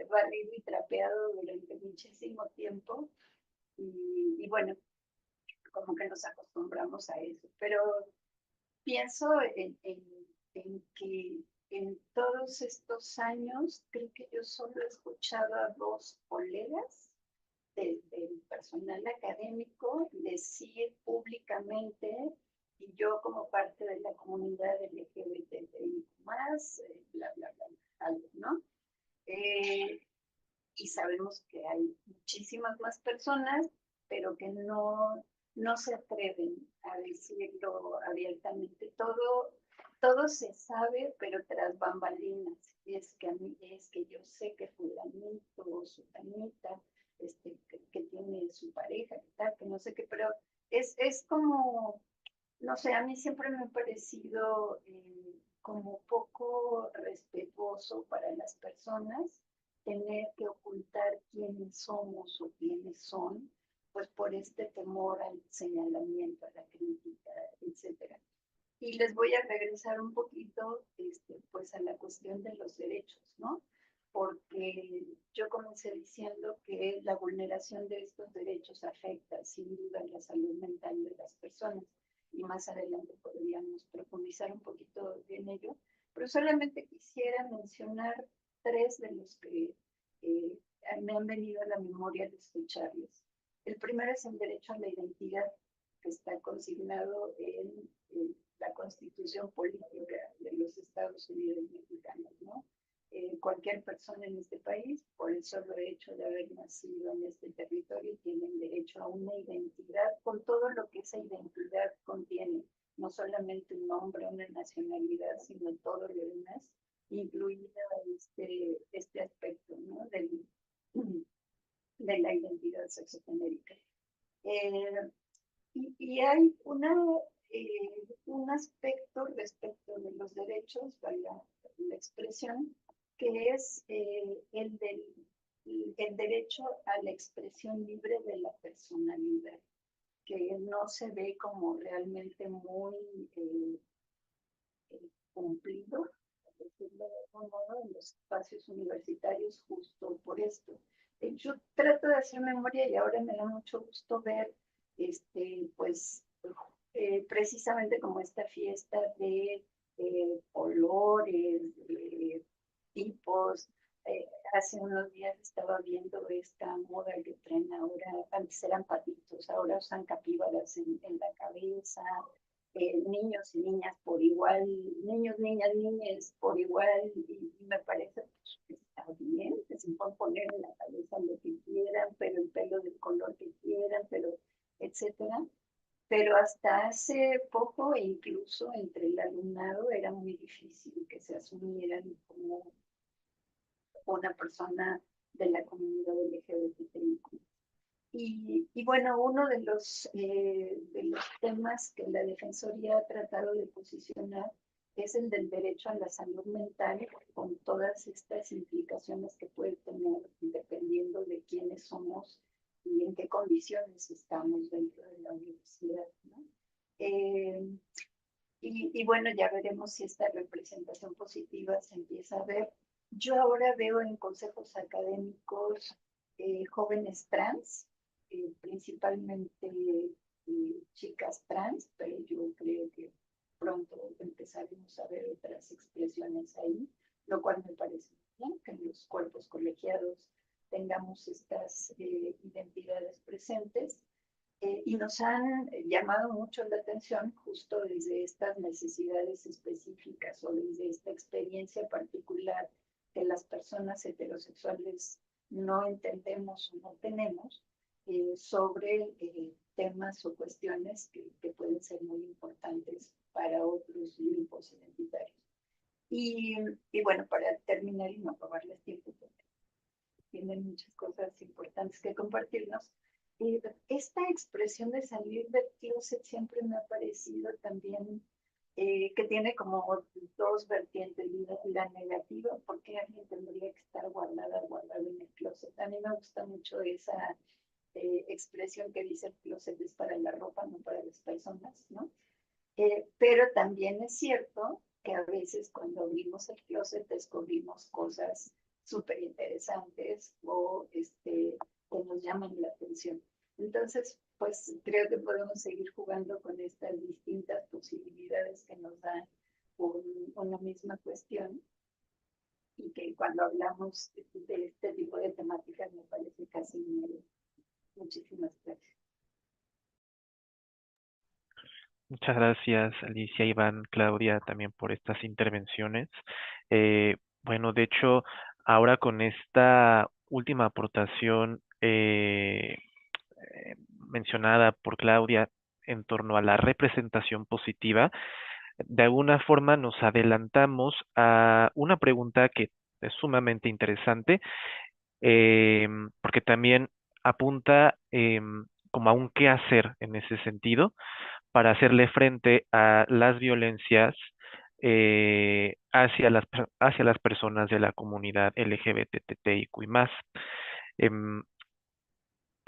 Speaker 1: barrido y trapeado durante muchísimo tiempo y bueno, como que nos acostumbramos a eso, pero pienso en que en todos estos años creo que yo solo he escuchado a dos colegas del personal académico decir públicamente, y yo como parte de la comunidad LGBTI más, bla, bla, bla, algo, ¿no? Eh, y sabemos que hay muchísimas más personas, pero que no se atreven a decirlo abiertamente. Todo se sabe, pero tras bambalinas. Es que a mí, es que yo sé que fulanito o sutanita, que tiene su pareja, que tal, que no sé qué, pero es como, no sé, a mí siempre me ha parecido como poco respetuoso para las personas tener que ocultar quiénes somos o quiénes son, pues por este temor al señalamiento, a la crítica, etcétera. Y les voy a regresar un poquito, pues a la cuestión de los derechos, ¿no? Porque yo comencé diciendo que la vulneración de estos derechos afecta sin duda la salud mental de las personas y más adelante podríamos profundizar un poquito en ello, pero solamente quisiera mencionar tres de los que eh, me han venido a la memoria de escucharles. El primero es el derecho a la identidad, que está consignado en la Constitución Política de los Estados Unidos Mexicanos, ¿no? Cualquier persona en este país, por el solo hecho de haber nacido en este territorio, tienen derecho a una identidad con todo lo que esa identidad contiene, no solamente un nombre, una nacionalidad, sino todo lo demás, incluido este aspecto, ¿no? De la identidad sexogenérica. Y hay un aspecto respecto de los derechos, para la expresión, que es el derecho a la expresión libre de la personalidad, que no se ve como realmente muy cumplido, por decirlo de algún modo, en los espacios universitarios justo por esto. Yo trato de hacer memoria y ahora me da mucho gusto ver, pues, precisamente como esta fiesta de colores, de tipos. Hace unos días estaba viendo esta moda que traen ahora, antes eran patitos, ahora usan capíbaras en la cabeza, niños y niñas por igual, niños, niñas, niñas por igual, y me parece pues, que está bien, que se pueden poner en la cabeza lo que quieran, pero el pelo del color que quieran, pero etcétera. Pero hasta hace poco, e incluso entre el alumnado, era muy difícil que se asumieran como una persona de la comunidad LGBTI. Y bueno, uno de los temas que la Defensoría ha tratado de posicionar es el del derecho a la salud mental, con todas estas implicaciones que puede tener dependiendo de quiénes somos y en qué condiciones estamos dentro de la universidad, ¿no? Y bueno, ya veremos si esta representación positiva se empieza a ver. Yo ahora veo en consejos académicos jóvenes trans, principalmente chicas trans, pero yo creo que pronto empezaremos a ver otras expresiones ahí, lo cual me parece bien, que en los cuerpos colegiados tengamos estas identidades presentes. Y nos han llamado mucho la atención justo desde estas necesidades específicas o desde esta experiencia particular que las personas heterosexuales no entendemos o no tenemos sobre temas o cuestiones que pueden ser muy importantes para otros grupos identitarios. Y bueno, para terminar y no robarles tiempo, porque tienen muchas cosas importantes que compartirnos. Esta expresión de salir del closet siempre me ha parecido también que tiene como dos vertientes. La negativa, porque alguien tendría que estar guardado en el closet. A mí me gusta mucho esa expresión que dice el closet es para la ropa, no para las personas, ¿no? Pero también es cierto que a veces cuando abrimos el closet descubrimos cosas súper interesantes o que nos llaman la atención. Entonces, pues creo que podemos seguir jugando con estas distintas posibilidades que nos dan una misma cuestión y que cuando hablamos de este tipo de temáticas me parece casi nuevo. Muchísimas gracias.
Speaker 2: Muchas gracias, Alicia, Iván, Claudia, también por estas intervenciones. Bueno, de hecho, ahora con esta última aportación mencionada por Claudia en torno a la representación positiva, de alguna forma nos adelantamos a una pregunta que es sumamente interesante, porque también apunta como a un qué hacer en ese sentido para hacerle frente a las violencias hacia las personas de la comunidad LGBTTIQ+. Em,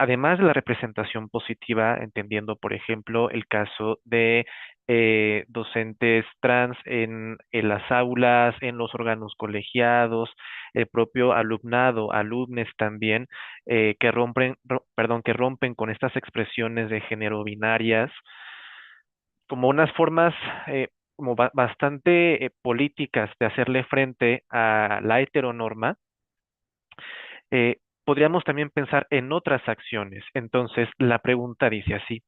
Speaker 2: Además de la representación positiva, entendiendo, por ejemplo, el caso de docentes trans en las aulas, en los órganos colegiados, el propio alumnado, alumnes también, que rompen con estas expresiones de género binarias, como unas formas como bastante políticas de hacerle frente a la heteronorma. Podríamos también pensar en otras acciones. Entonces, la pregunta dice así: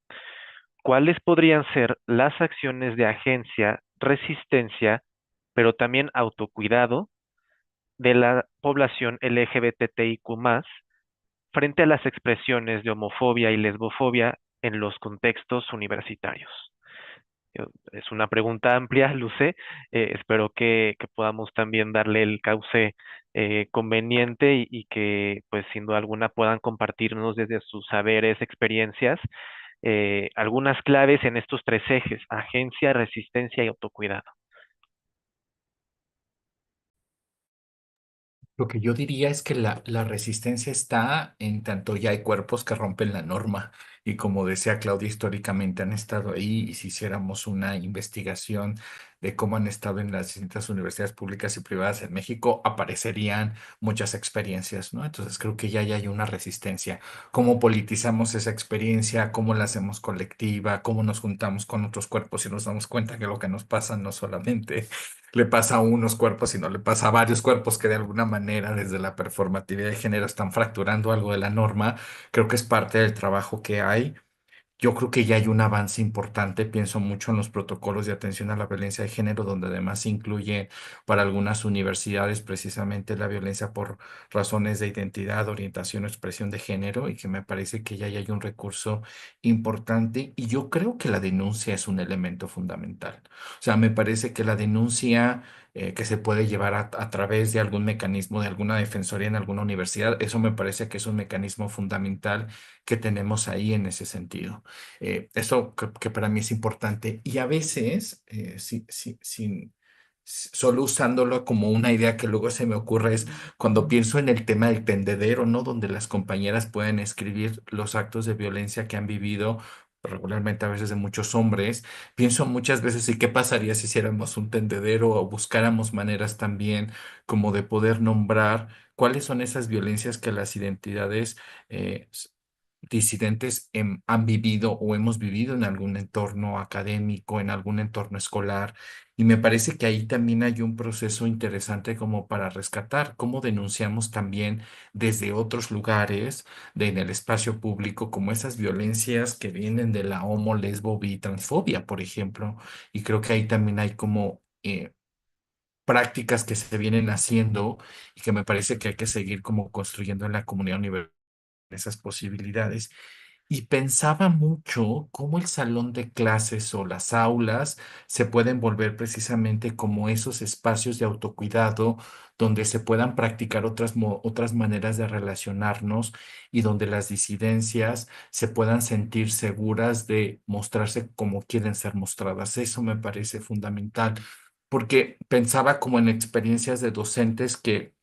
Speaker 2: ¿cuáles podrían ser las acciones de agencia, resistencia, pero también autocuidado de la población LGBTIQ+, frente a las expresiones de homofobia y lesbofobia en los contextos universitarios? Es una pregunta amplia, Luce. Espero que podamos también darle el cauce conveniente y que, pues, sin duda alguna puedan compartirnos desde sus saberes, experiencias, algunas claves en estos tres ejes: agencia, resistencia y autocuidado.
Speaker 3: Lo que yo diría es que la resistencia está en tanto ya hay cuerpos que rompen la norma y como decía Claudia, históricamente han estado ahí y si hiciéramos una investigación de cómo han estado en las distintas universidades públicas y privadas en México, aparecerían muchas experiencias, ¿no? Entonces creo que ya hay una resistencia. ¿Cómo politizamos esa experiencia? ¿Cómo la hacemos colectiva? ¿Cómo nos juntamos con otros cuerpos y nos damos cuenta que lo que nos pasa no solamente le pasa a unos cuerpos, sino le pasa a varios cuerpos que de alguna manera desde la performatividad de género están fracturando algo de la norma? Creo que es parte del trabajo que hay. Yo creo que ya hay un avance importante, pienso mucho en los protocolos de atención a la violencia de género, donde además se incluye para algunas universidades precisamente la violencia por razones de identidad, orientación o expresión de género, y que me parece que ya hay un recurso importante. Y yo creo que la denuncia es un elemento fundamental. O sea, me parece que la denuncia que se puede llevar a través de algún mecanismo, de alguna defensoría en alguna universidad, eso me parece que es un mecanismo fundamental que tenemos ahí en ese sentido. Eso que para mí es importante. Y a veces, solo usándolo como una idea que luego se me ocurre es cuando pienso en el tema del tendedero, ¿no? Donde las compañeras pueden escribir los actos de violencia que han vivido, regularmente a veces de muchos hombres. Pienso muchas veces, ¿y qué pasaría si hiciéramos un tendedero o buscáramos maneras también como de poder nombrar cuáles son esas violencias que las identidades disidentes han vivido o hemos vivido en algún entorno académico, en algún entorno escolar? Y me parece que ahí también hay un proceso interesante como para rescatar cómo denunciamos también desde otros lugares, en el espacio público, como esas violencias que vienen de la homo, lesbo, bi, transfobia, por ejemplo. Y creo que ahí también hay como prácticas que se vienen haciendo y que me parece que hay que seguir como construyendo en la comunidad universitaria esas posibilidades. Y pensaba mucho cómo el salón de clases o las aulas se pueden volver precisamente como esos espacios de autocuidado donde se puedan practicar otras maneras de relacionarnos y donde las disidencias se puedan sentir seguras de mostrarse como quieren ser mostradas. Eso me parece fundamental, porque pensaba como en experiencias de docentes que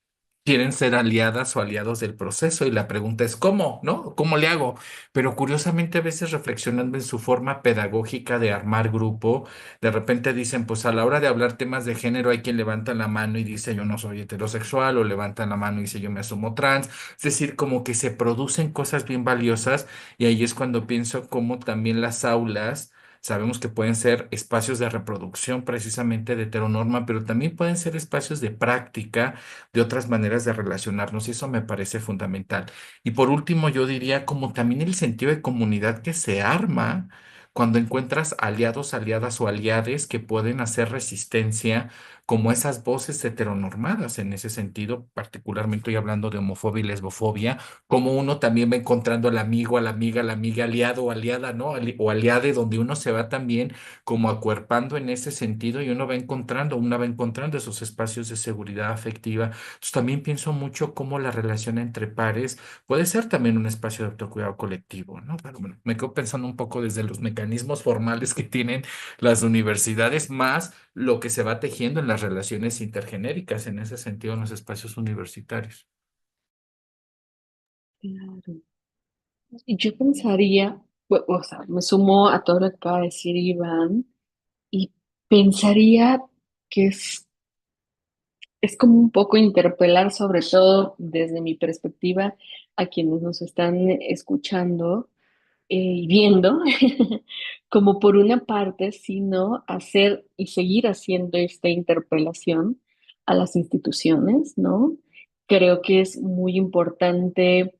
Speaker 3: quieren ser aliadas o aliados del proceso y la pregunta es ¿cómo? ¿No? ¿Cómo le hago? Pero curiosamente a veces reflexionando en su forma pedagógica de armar grupo, de repente dicen, pues a la hora de hablar temas de género hay quien levanta la mano y dice yo no soy heterosexual, o levanta la mano y dice yo me asumo trans. Es decir, como que se producen cosas bien valiosas y ahí es cuando pienso cómo también las aulas. Sabemos que pueden ser espacios de reproducción precisamente de heteronorma, pero también pueden ser espacios de práctica de otras maneras de relacionarnos y eso me parece fundamental. Y por último, yo diría como también el sentido de comunidad que se arma cuando encuentras aliados, aliadas o aliades que pueden hacer resistencia como esas voces heteronormadas en ese sentido, particularmente estoy hablando de homofobia y lesbofobia, como uno también va encontrando al amigo, a la amiga, aliado o aliada, ¿no? O aliade, donde uno se va también como acuerpando en ese sentido y uno va encontrando esos espacios de seguridad afectiva. Entonces también pienso mucho cómo la relación entre pares puede ser también un espacio de autocuidado colectivo, ¿no? Pero bueno, me quedo pensando un poco desde los mecanismos formales que tienen las universidades, más lo que se va tejiendo en las relaciones intergenéricas, en ese sentido, en los espacios universitarios.
Speaker 4: Claro. Y yo pensaría, o sea, me sumo a todo lo que acaba de decir Iván y pensaría que es como un poco interpelar, sobre todo desde mi perspectiva, a quienes nos están escuchando y viendo, como por una parte, sino hacer y seguir haciendo esta interpelación a las instituciones, ¿no? Creo que es muy importante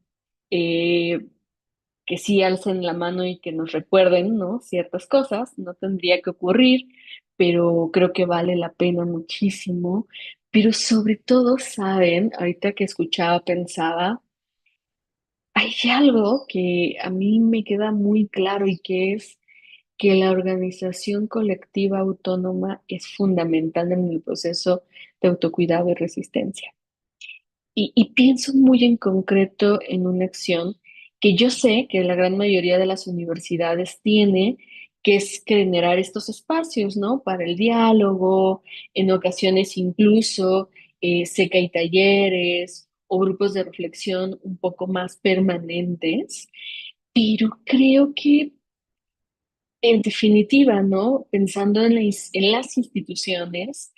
Speaker 4: eh, que sí alcen la mano y que nos recuerden, ¿no? Ciertas cosas, no tendría que ocurrir, pero creo que vale la pena muchísimo. Pero sobre todo, saben, ahorita que escuchaba, pensaba, hay algo que a mí me queda muy claro y que es que la organización colectiva autónoma es fundamental en el proceso de autocuidado y resistencia. Y pienso muy en concreto en una acción que yo sé que la gran mayoría de las universidades tiene, que es generar estos espacios, ¿no? Para el diálogo, en ocasiones incluso sé que hay talleres o grupos de reflexión un poco más permanentes, pero creo que en definitiva, ¿no? Pensando en en las instituciones,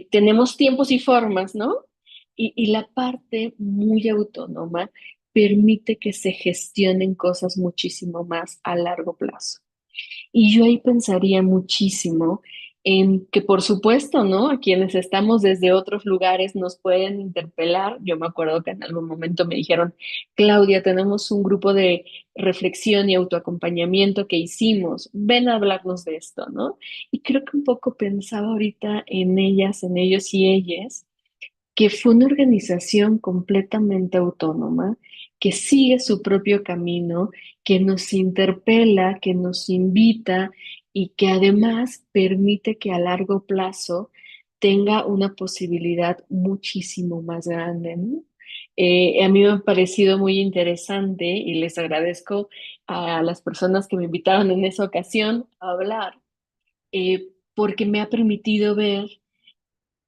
Speaker 4: tenemos tiempos y formas, ¿no? Y la parte muy autónoma permite que se gestionen cosas muchísimo más a largo plazo. Y yo ahí pensaría muchísimo en que, por supuesto, ¿no? A quienes estamos desde otros lugares nos pueden interpelar. Yo me acuerdo que en algún momento me dijeron, Claudia, tenemos un grupo de reflexión y autoacompañamiento que hicimos. Ven a hablarnos de esto, ¿no? Y creo que un poco pensaba ahorita en ellas, en ellos y ellas que fue una organización completamente autónoma, que sigue su propio camino, que nos interpela, que nos invita y que además permite que a largo plazo tenga una posibilidad muchísimo más grande, ¿no? A mí me ha parecido muy interesante y les agradezco a las personas que me invitaron en esa ocasión a hablar, porque me ha permitido ver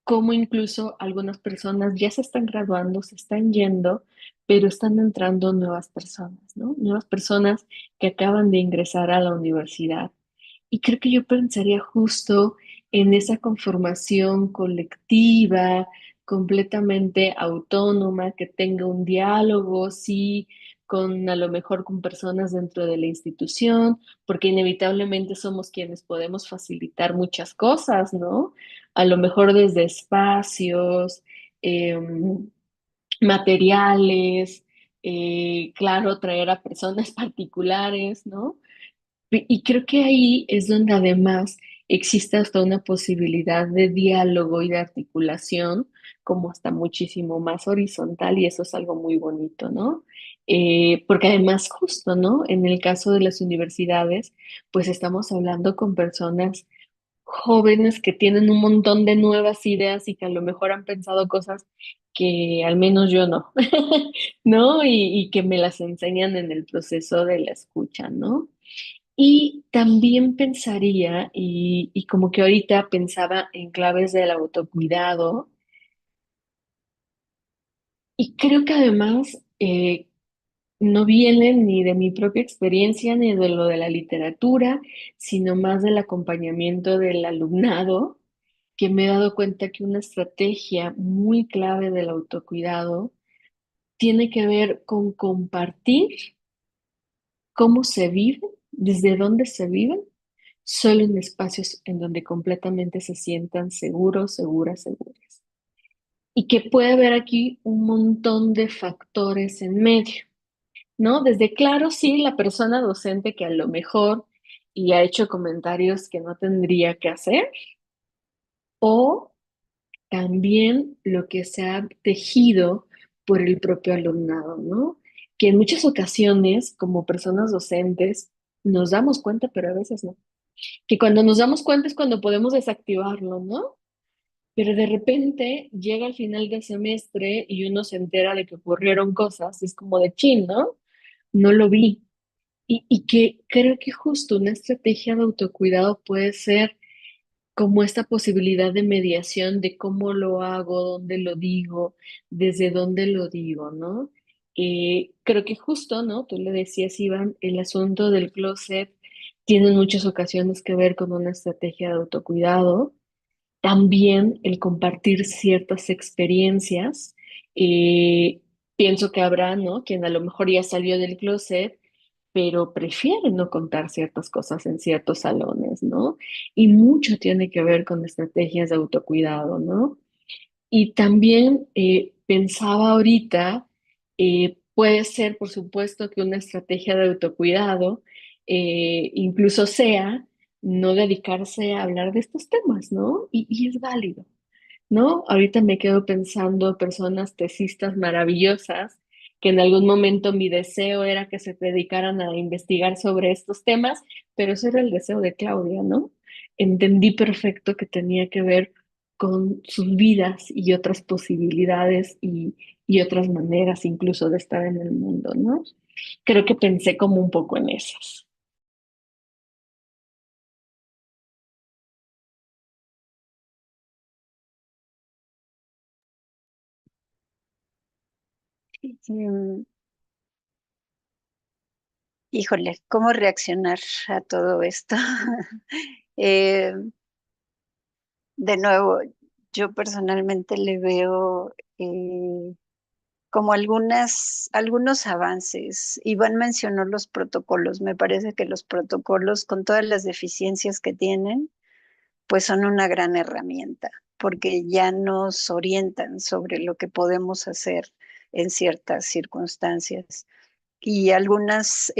Speaker 4: cómo incluso algunas personas ya se están graduando, se están yendo, pero están entrando nuevas personas, ¿no? Nuevas personas que acaban de ingresar a la universidad. Y creo que yo pensaría justo en esa conformación colectiva, completamente autónoma, que tenga un diálogo, sí, con a lo mejor con personas dentro de la institución, porque inevitablemente somos quienes podemos facilitar muchas cosas, ¿no? A lo mejor desde espacios, materiales, claro, traer a personas particulares, ¿no? Y creo que ahí es donde además existe hasta una posibilidad de diálogo y de articulación, como hasta muchísimo más horizontal, y eso es algo muy bonito, ¿no? Porque además, justo, ¿no? En el caso de las universidades, pues estamos hablando con personas jóvenes que tienen un montón de nuevas ideas y que a lo mejor han pensado cosas que al menos yo no, ¿no? Y que me las enseñan en el proceso de la escucha, ¿no? Y también pensaría, y como que ahorita pensaba en claves del autocuidado, y creo que además no viene ni de mi propia experiencia ni de lo de la literatura, sino más del acompañamiento del alumnado, que me he dado cuenta que una estrategia muy clave del autocuidado tiene que ver con compartir cómo se vive, desde dónde se vive solo en espacios en donde completamente se sientan seguros, seguras, seguras. Y que puede haber aquí un montón de factores en medio, ¿no? Desde, claro, sí, la persona docente que a lo mejor y ha hecho comentarios que no tendría que hacer, o también lo que se ha tejido por el propio alumnado, ¿no? Que en muchas ocasiones, como personas docentes, nos damos cuenta, pero a veces no. Que cuando nos damos cuenta es cuando podemos desactivarlo, ¿no? Pero de repente llega al final del semestre y uno se entera de que ocurrieron cosas, es como de chin, ¿no? No lo vi. Y que creo que justo una estrategia de autocuidado puede ser como esta posibilidad de mediación de cómo lo hago, dónde lo digo, desde dónde lo digo, ¿no? Creo que justo, ¿no? Tú le decías, Iván, el asunto del closet tiene en muchas ocasiones que ver con una estrategia de autocuidado. También el compartir ciertas experiencias. eh, Pienso que habrá, ¿no? Quien a lo mejor ya salió del closet, pero prefiere no contar ciertas cosas en ciertos salones, ¿no? Y mucho tiene que ver con estrategias de autocuidado, ¿no? Y también pensaba ahorita, puede ser, por supuesto, que una estrategia de autocuidado incluso sea no dedicarse a hablar de estos temas, ¿no? Y es válido. ¿No? Ahorita me quedo pensando personas tesistas maravillosas que en algún momento mi deseo era que se dedicaran a investigar sobre estos temas, pero ese era el deseo de Claudia, ¿no? Entendí perfecto que tenía que ver con sus vidas y otras posibilidades y otras maneras incluso de estar en el mundo, ¿no? Creo que pensé como un poco en esas.
Speaker 1: Mm, Híjole, ¿cómo reaccionar a todo esto? Eh, de nuevo, yo personalmente le veo como algunos avances. Iván mencionó los protocolos. Me parece que los protocolos, con todas las deficiencias que tienen, pues son una gran herramienta, porque ya nos orientan sobre lo que podemos hacer en ciertas circunstancias. Y algunas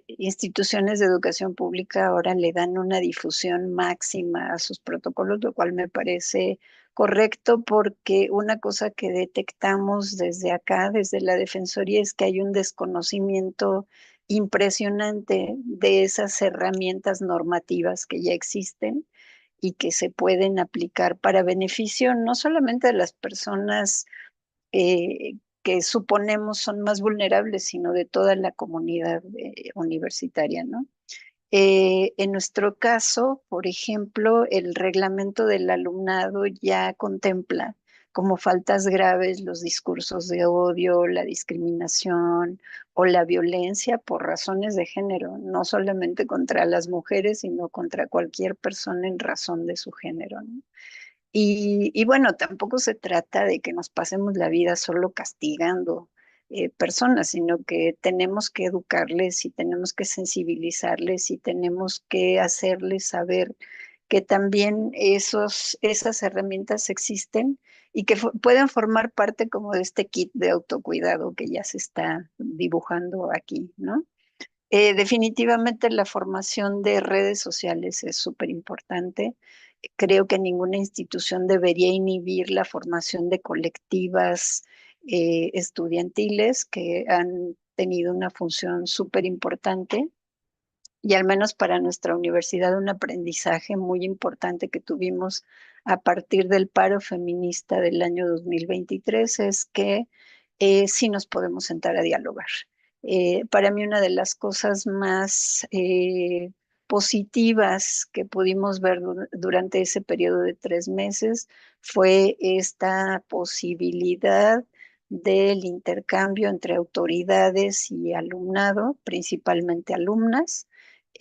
Speaker 1: instituciones de educación pública ahora le dan una difusión máxima a sus protocolos, lo cual me parece correcto porque una cosa que detectamos desde acá, desde la Defensoría, es que hay un desconocimiento impresionante de esas herramientas normativas que ya existen y que se pueden aplicar para beneficio no solamente de las personas que suponemos son más vulnerables, sino de toda la comunidad universitaria, ¿no? En nuestro caso, por ejemplo, el reglamento del alumnado ya contempla como faltas graves los discursos de odio, la discriminación o la violencia por razones de género, no solamente contra las mujeres, sino contra cualquier persona en razón de su género, ¿no? Y bueno, tampoco se trata de que nos pasemos la vida solo castigando personas, sino que tenemos que educarles y tenemos que sensibilizarles y tenemos que hacerles saber que también esas herramientas existen y que pueden formar parte como de este kit de autocuidado que ya se está dibujando aquí, ¿no? Definitivamente la formación de redes sociales es súper importante. Creo que ninguna institución debería inhibir la formación de colectivas estudiantiles que han tenido una función súper importante y al menos para nuestra universidad un aprendizaje muy importante que tuvimos a partir del paro feminista del año 2023 es que sí nos podemos sentar a dialogar. Para mí una de las cosas más positivas que pudimos ver durante ese periodo de 3 meses fue esta posibilidad del intercambio entre autoridades y alumnado, principalmente alumnas,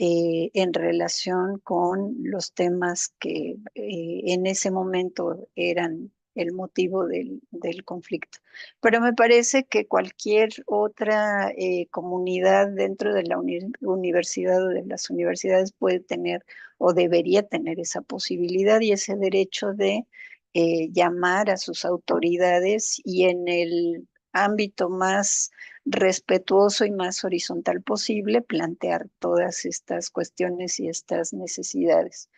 Speaker 1: en relación con los temas que en ese momento eran el motivo del conflicto. Pero me parece que cualquier otra comunidad dentro de la universidad o de las universidades puede tener o debería tener esa posibilidad y ese derecho de llamar a sus autoridades y en el ámbito más respetuoso y más horizontal posible, plantear todas estas cuestiones y estas necesidades.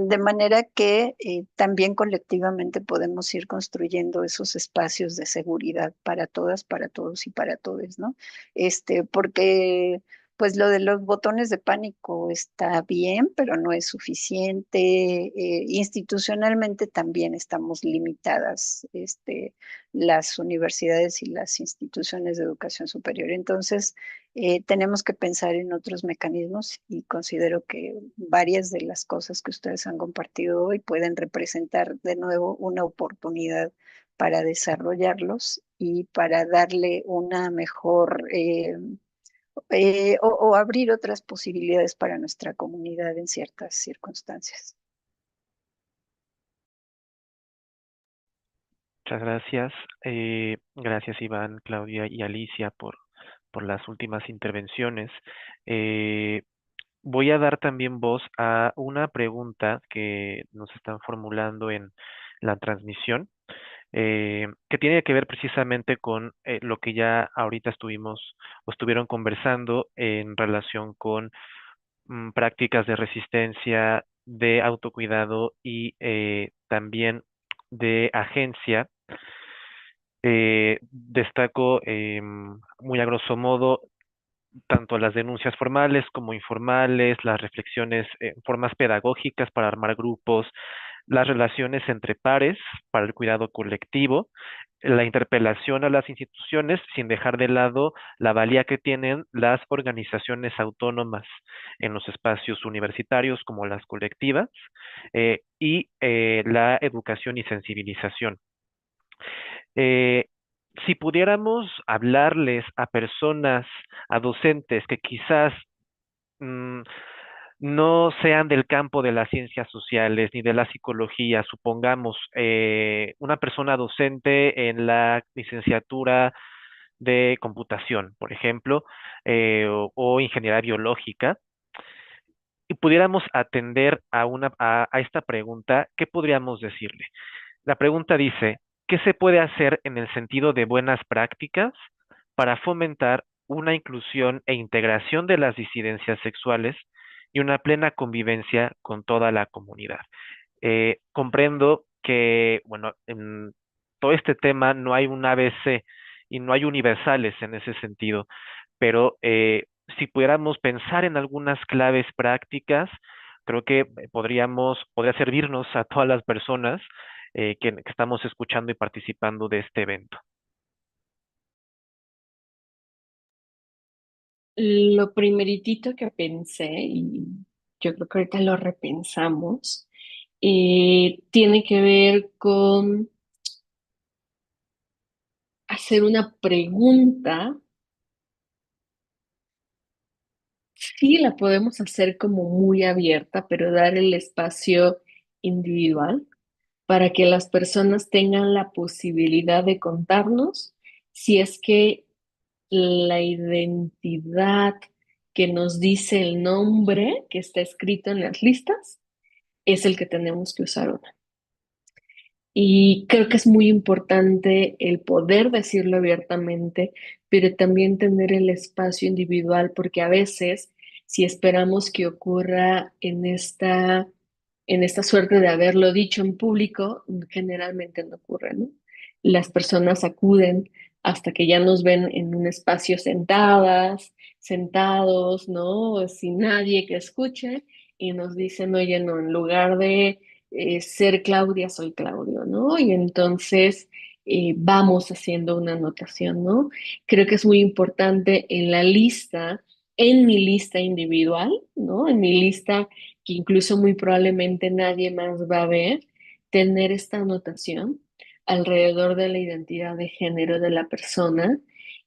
Speaker 1: De manera que también colectivamente podemos ir construyendo esos espacios de seguridad para todas, para todos y para todos, ¿no? Porque pues lo de los botones de pánico está bien, pero no es suficiente. Institucionalmente también estamos limitadas, las universidades y las instituciones de educación superior. Entonces, tenemos que pensar en otros mecanismos y considero que varias de las cosas que ustedes han compartido hoy pueden representar de nuevo una oportunidad para desarrollarlos y para darle una mejor o abrir otras posibilidades para nuestra comunidad en ciertas circunstancias.
Speaker 2: Muchas gracias. Gracias Iván, Claudia y Alicia por las últimas intervenciones. Eh, Voy a dar también voz a una pregunta que nos están formulando en la transmisión, que tiene que ver precisamente con lo que ya ahorita estuvimos o estuvieron conversando en relación con prácticas de resistencia, de autocuidado y también de agencia. Destaco muy a grosso modo tanto las denuncias formales como informales, las reflexiones, formas pedagógicas para armar grupos, las relaciones entre pares para el cuidado colectivo, la interpelación a las instituciones sin dejar de lado la valía que tienen las organizaciones autónomas en los espacios universitarios como las colectivas, y la educación y sensibilización. Eh, si pudiéramos hablarles a personas, a docentes que quizás mm, no sean del campo de las ciencias sociales ni de la psicología, supongamos una persona docente en la licenciatura de computación, por ejemplo, o ingeniería biológica, y pudiéramos atender a esta pregunta, ¿qué podríamos decirle? La pregunta dice, ¿qué se puede hacer en el sentido de buenas prácticas para fomentar una inclusión e integración de las disidencias sexuales y una plena convivencia con toda la comunidad? Comprendo que, bueno, en todo este tema no hay un ABC y no hay universales en ese sentido, pero si pudiéramos pensar en algunas claves prácticas, creo que podría servirnos a todas las personas que estamos escuchando y participando de este evento.
Speaker 4: Lo primeritito que pensé, y yo creo que ahorita lo repensamos, tiene que ver con hacer una pregunta. Sí, la podemos hacer como muy abierta, pero dar el espacio individual para que las personas tengan la posibilidad de contarnos si es que la identidad que nos dice el nombre que está escrito en las listas es el que tenemos que usar o no. Y creo que es muy importante el poder decirlo abiertamente, pero también tener el espacio individual, porque a veces, si esperamos que ocurra en esta suerte de haberlo dicho en público, generalmente no ocurre, ¿no? Las personas acuden hasta que ya nos ven en un espacio sentadas, sentados, ¿no? Sin nadie que escuche, y nos dicen, oye, no, en lugar de ser Claudia, soy Claudio, ¿no? Y entonces vamos haciendo una anotación, ¿no? Creo que es muy importante en la lista, en mi lista individual, ¿no? En mi lista que incluso muy probablemente nadie más va a ver, tener esta anotación alrededor de la identidad de género de la persona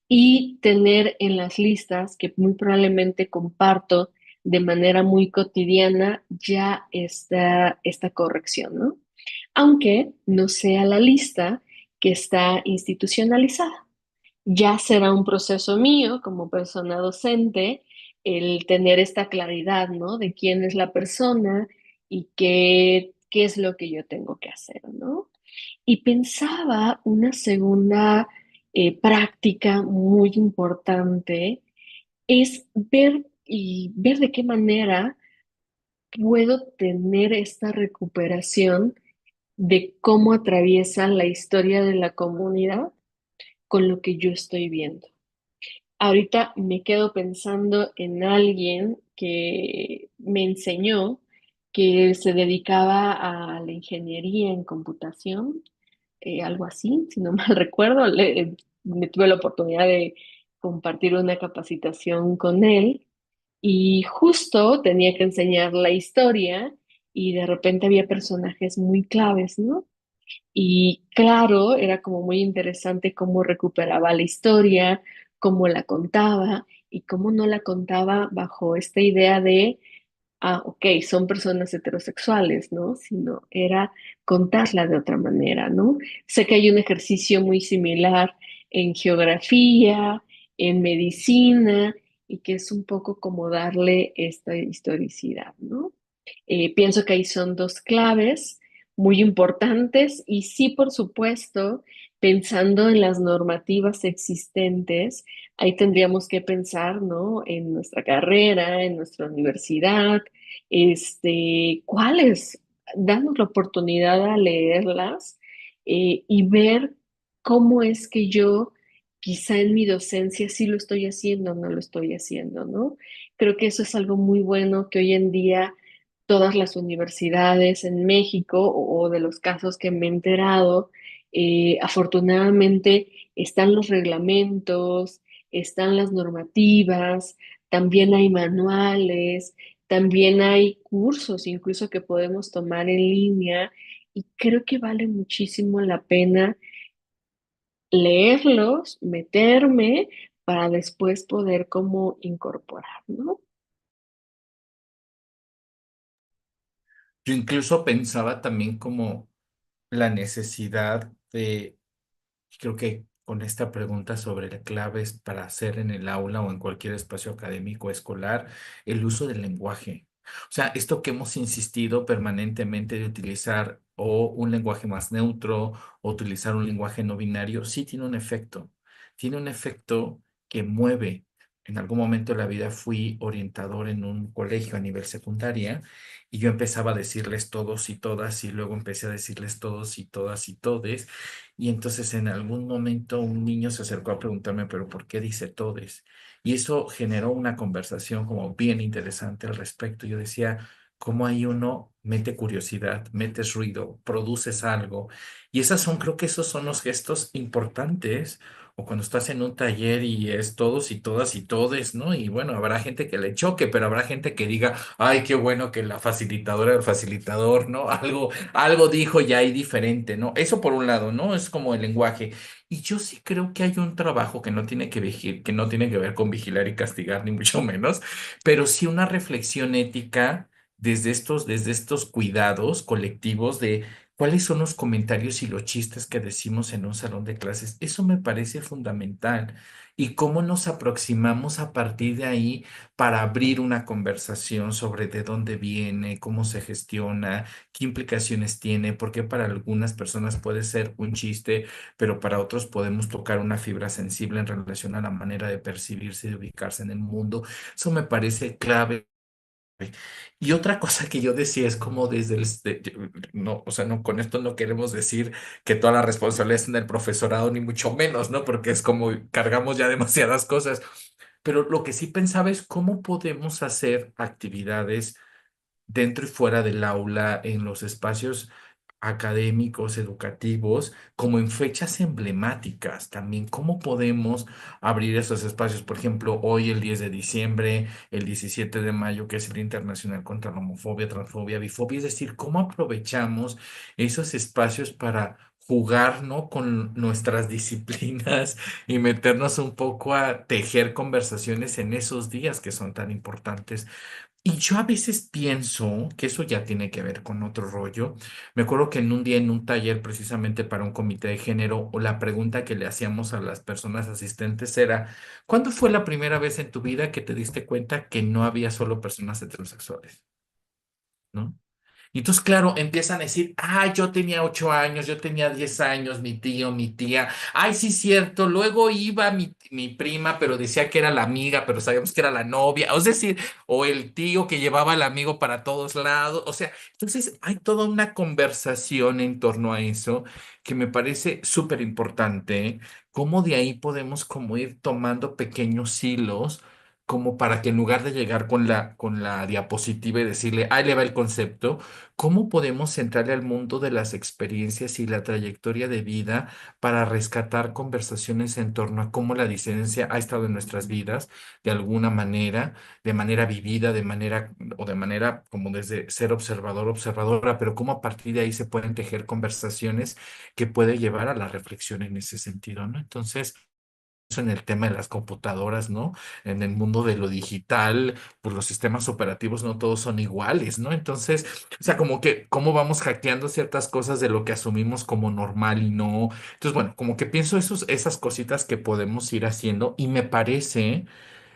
Speaker 4: y tener en las listas que muy probablemente comparto de manera muy cotidiana ya esta corrección, ¿no? Aunque no sea la lista que está institucionalizada. Ya será un proceso mío como persona docente el tener esta claridad, ¿no? De quién es la persona y qué es lo que yo tengo que hacer, ¿no? Y pensaba una segunda práctica muy importante es ver y ver de qué manera puedo tener esta recuperación de cómo atraviesa la historia de la comunidad con lo que yo estoy viendo. Ahorita me quedo pensando en alguien que me enseñó que se dedicaba a la ingeniería en computación, algo así, si no mal recuerdo. Me tuve la oportunidad de compartir una capacitación con él y justo tenía que enseñar la historia y de repente había personajes muy claves, ¿no? Y claro, era como muy interesante cómo recuperaba la historia, cómo la contaba y cómo no la contaba bajo esta idea de, ok, son personas heterosexuales, ¿no? Sino era contarla de otra manera, ¿no? Sé que hay un ejercicio muy similar en geografía, en medicina, y que es un poco como darle esta historicidad, ¿no? Pienso que ahí son dos claves muy importantes y sí, por supuesto, pensando en las normativas existentes, ahí tendríamos que pensar, ¿no? En nuestra carrera, en nuestra universidad, cuáles, darnos la oportunidad a leerlas y ver cómo es que yo quizá en mi docencia sí lo estoy haciendo o no lo estoy haciendo, ¿no? Creo que eso es algo muy bueno que hoy en día todas las universidades en México o de los casos que me he enterado, afortunadamente están los reglamentos, están las normativas, también hay manuales, también hay cursos incluso que podemos tomar en línea y creo que vale muchísimo la pena leerlos, meterme para después poder como incorporar, ¿no?
Speaker 3: Yo incluso pensaba también como la necesidad de, creo que con esta pregunta sobre las claves para hacer en el aula o en cualquier espacio académico escolar, el uso del lenguaje. O sea, esto que hemos insistido permanentemente de utilizar o un lenguaje más neutro o utilizar un lenguaje no binario, sí tiene un efecto. Tiene un efecto que mueve. En algún momento de la vida fui orientador en un colegio a nivel secundaria y yo empezaba a decirles todos y todas y luego empecé a decirles todos y todas y todes y entonces en algún momento un niño se acercó a preguntarme, pero ¿por qué dice todes? Y eso generó una conversación como bien interesante al respecto. Yo decía, ¿cómo ahí uno mete curiosidad, metes ruido, produces algo? Y esas son, creo que esos son los gestos importantes. O cuando estás en un taller y es todos y todas y todes, ¿no? Y bueno, habrá gente que le choque, pero habrá gente que diga, ay, qué bueno que la facilitadora, el facilitador, ¿no? Algo dijo ya ahí diferente, ¿no? Eso por un lado, ¿no? Es como el lenguaje. Y yo sí creo que hay un trabajo que no tiene que no tiene que ver con vigilar y castigar, ni mucho menos, pero sí una reflexión ética desde estos cuidados colectivos de cuáles son los comentarios y los chistes que decimos en un salón de clases. Eso me parece fundamental. Y cómo nos aproximamos a partir de ahí para abrir una conversación sobre de dónde viene, cómo se gestiona, qué implicaciones tiene, porque para algunas personas puede ser un chiste, pero para otros podemos tocar una fibra sensible en relación a la manera de percibirse y de ubicarse en el mundo. Eso me parece clave. Y otra cosa que yo decía es como desde no, o sea, no, con esto no queremos decir que toda la responsabilidad es en el profesorado, ni mucho menos, ¿no? Porque es como cargamos ya demasiadas cosas. Pero lo que sí pensaba es cómo podemos hacer actividades dentro y fuera del aula, en los espacios académicos, educativos, como en fechas emblemáticas también. ¿Cómo podemos abrir esos espacios? Por ejemplo, hoy el 10 de diciembre, el 17 de mayo, que es el Día Internacional contra la Homofobia, Transfobia, Bifobia. Es decir, ¿cómo aprovechamos esos espacios para jugar, ¿no? Con nuestras disciplinas y meternos un poco a tejer conversaciones en esos días que son tan importantes? Y yo a veces pienso que eso ya tiene que ver con otro rollo. Me acuerdo que en un día en un taller precisamente para un comité de género, o la pregunta que le hacíamos a las personas asistentes era, ¿cuándo fue la primera vez en tu vida que te diste cuenta que no había solo personas heterosexuales? ¿No? Y entonces, claro, empiezan a decir, ah, yo tenía 8 años, yo tenía 10 años, mi tío, mi tía, ay, sí, cierto, luego iba mi prima, pero decía que era la amiga, pero sabíamos que era la novia, o es decir, o el tío que llevaba al amigo para todos lados, o sea, entonces hay toda una conversación en torno a eso que me parece súper importante, cómo de ahí podemos como ir tomando pequeños hilos como para que en lugar de llegar con la diapositiva y decirle, ahí le va el concepto, ¿cómo podemos entrarle al mundo de las experiencias y la trayectoria de vida para rescatar conversaciones en torno a cómo la disidencia ha estado en nuestras vidas de alguna manera, de manera vivida, de manera como desde ser observador, observadora, pero cómo a partir de ahí se pueden tejer conversaciones que puede llevar a la reflexión en ese sentido, ¿no? Entonces, en el tema de las computadoras, ¿no? En el mundo de lo digital, pues los sistemas operativos no todos son iguales, ¿no? Entonces, o sea, como que cómo vamos hackeando ciertas cosas de lo que asumimos como normal y no. Entonces, bueno, como que pienso esas cositas que podemos ir haciendo y me parece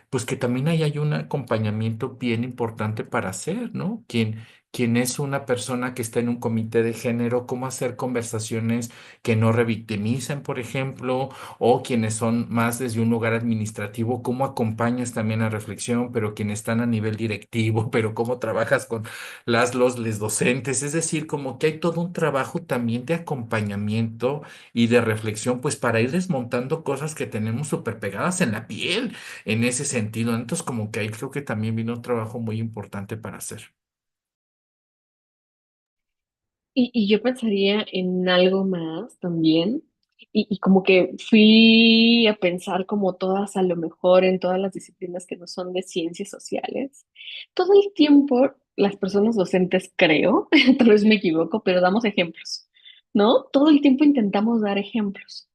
Speaker 3: pues que también ahí hay un acompañamiento bien importante para hacer, ¿no? Quien es una persona que está en un comité de género, cómo hacer conversaciones que no revictimicen, por ejemplo, o quienes son más desde un lugar administrativo, cómo acompañas también a reflexión, pero quienes están a nivel directivo, pero cómo trabajas con les docentes, es decir, como que hay todo un trabajo también de acompañamiento y de reflexión, pues para ir desmontando cosas que tenemos súper pegadas en la piel en ese sentido. Entonces, como que ahí creo que también vino un trabajo muy importante para hacer.
Speaker 4: Y yo pensaría en algo más también, y como que fui a pensar como todas, a lo mejor en todas las disciplinas que no son de ciencias sociales. Todo el tiempo las personas docentes, creo, tal vez me equivoco, pero damos ejemplos, ¿no? Todo el tiempo intentamos dar ejemplos.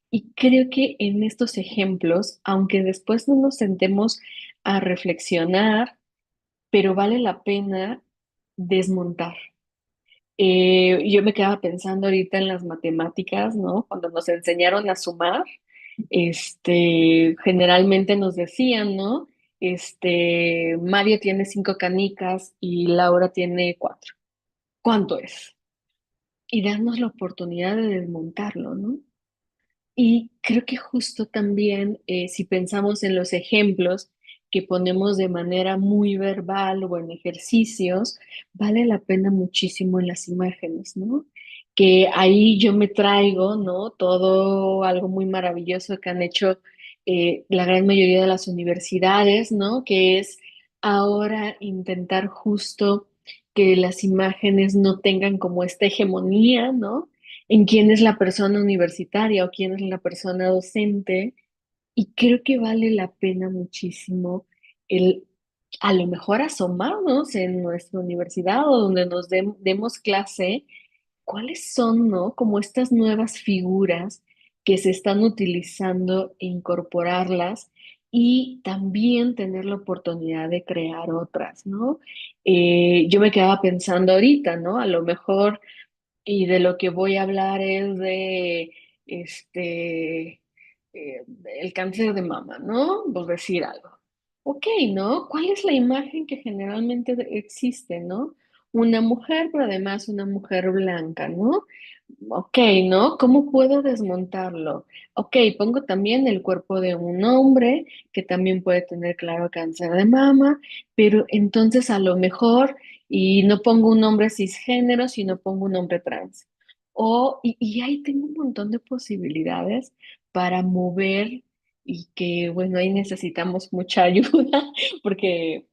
Speaker 4: Y creo que en estos ejemplos, aunque después no nos sentemos a reflexionar, pero vale la pena desmontar. Yo me quedaba pensando ahorita en las matemáticas, ¿no? Cuando nos enseñaron a sumar, generalmente nos decían, ¿no? Mario tiene 5 canicas y Laura tiene 4. ¿Cuánto es? Y darnos la oportunidad de desmontarlo, ¿no? Y creo que justo también, si pensamos en los ejemplos que ponemos de manera muy verbal o en ejercicios, vale la pena muchísimo en las imágenes, ¿no? Que ahí yo me traigo, ¿no? Todo algo muy maravilloso que han hecho la gran mayoría de las universidades, ¿no? Que es ahora intentar justo que las imágenes no tengan como esta hegemonía, ¿no? En quién es la persona universitaria o quién es la persona docente. Y creo que vale la pena muchísimo el a lo mejor asomarnos en nuestra universidad o donde nos demos clase, cuáles son, ¿no? Como estas nuevas figuras que se están utilizando e incorporarlas y también tener la oportunidad de crear otras, ¿no? Yo me quedaba pensando ahorita, ¿no? A lo mejor y de lo que voy a hablar es de este el cáncer de mama, ¿no? Por decir algo. Ok, ¿no? ¿Cuál es la imagen que generalmente existe, ¿no? Una mujer, pero además una mujer blanca, ¿no? Ok, ¿no? ¿Cómo puedo desmontarlo? Ok, pongo también el cuerpo de un hombre que también puede tener, claro, cáncer de mama, pero entonces a lo mejor, y no pongo un hombre cisgénero, sino pongo un hombre trans. Y ahí tengo un montón de posibilidades para mover y que, bueno, ahí necesitamos mucha ayuda porque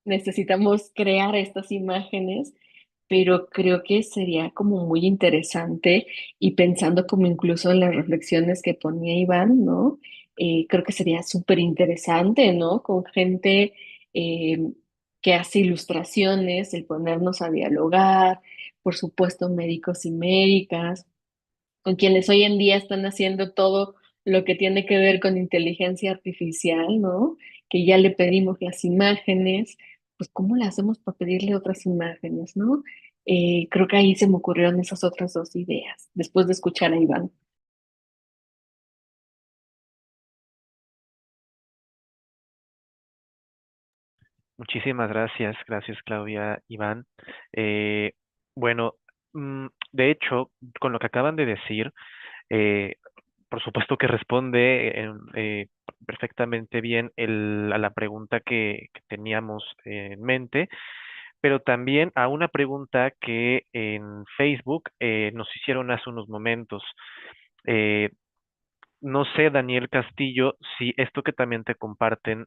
Speaker 4: necesitamos crear estas imágenes, pero creo que sería como muy interesante y pensando como incluso en las reflexiones que ponía Iván, ¿no? Creo que sería súper interesante, ¿no? Con gente eh, que hace ilustraciones, el ponernos a dialogar, por supuesto, médicos y médicas con quienes hoy en día están haciendo todo lo que tiene que ver con inteligencia artificial, ¿no? Que ya le pedimos las imágenes, pues ¿cómo le hacemos para pedirle otras imágenes, ¿no? Creo que ahí se me ocurrieron esas otras dos ideas, después de escuchar a Iván.
Speaker 2: Muchísimas gracias, gracias Claudia, Iván. Bueno, de hecho, con lo que acaban de decir, eh, por supuesto que responde perfectamente bien a la pregunta que teníamos en mente, pero también a una pregunta que en Facebook nos hicieron hace unos momentos. Eh, no sé, Daniel Castillo, si esto que también te comparten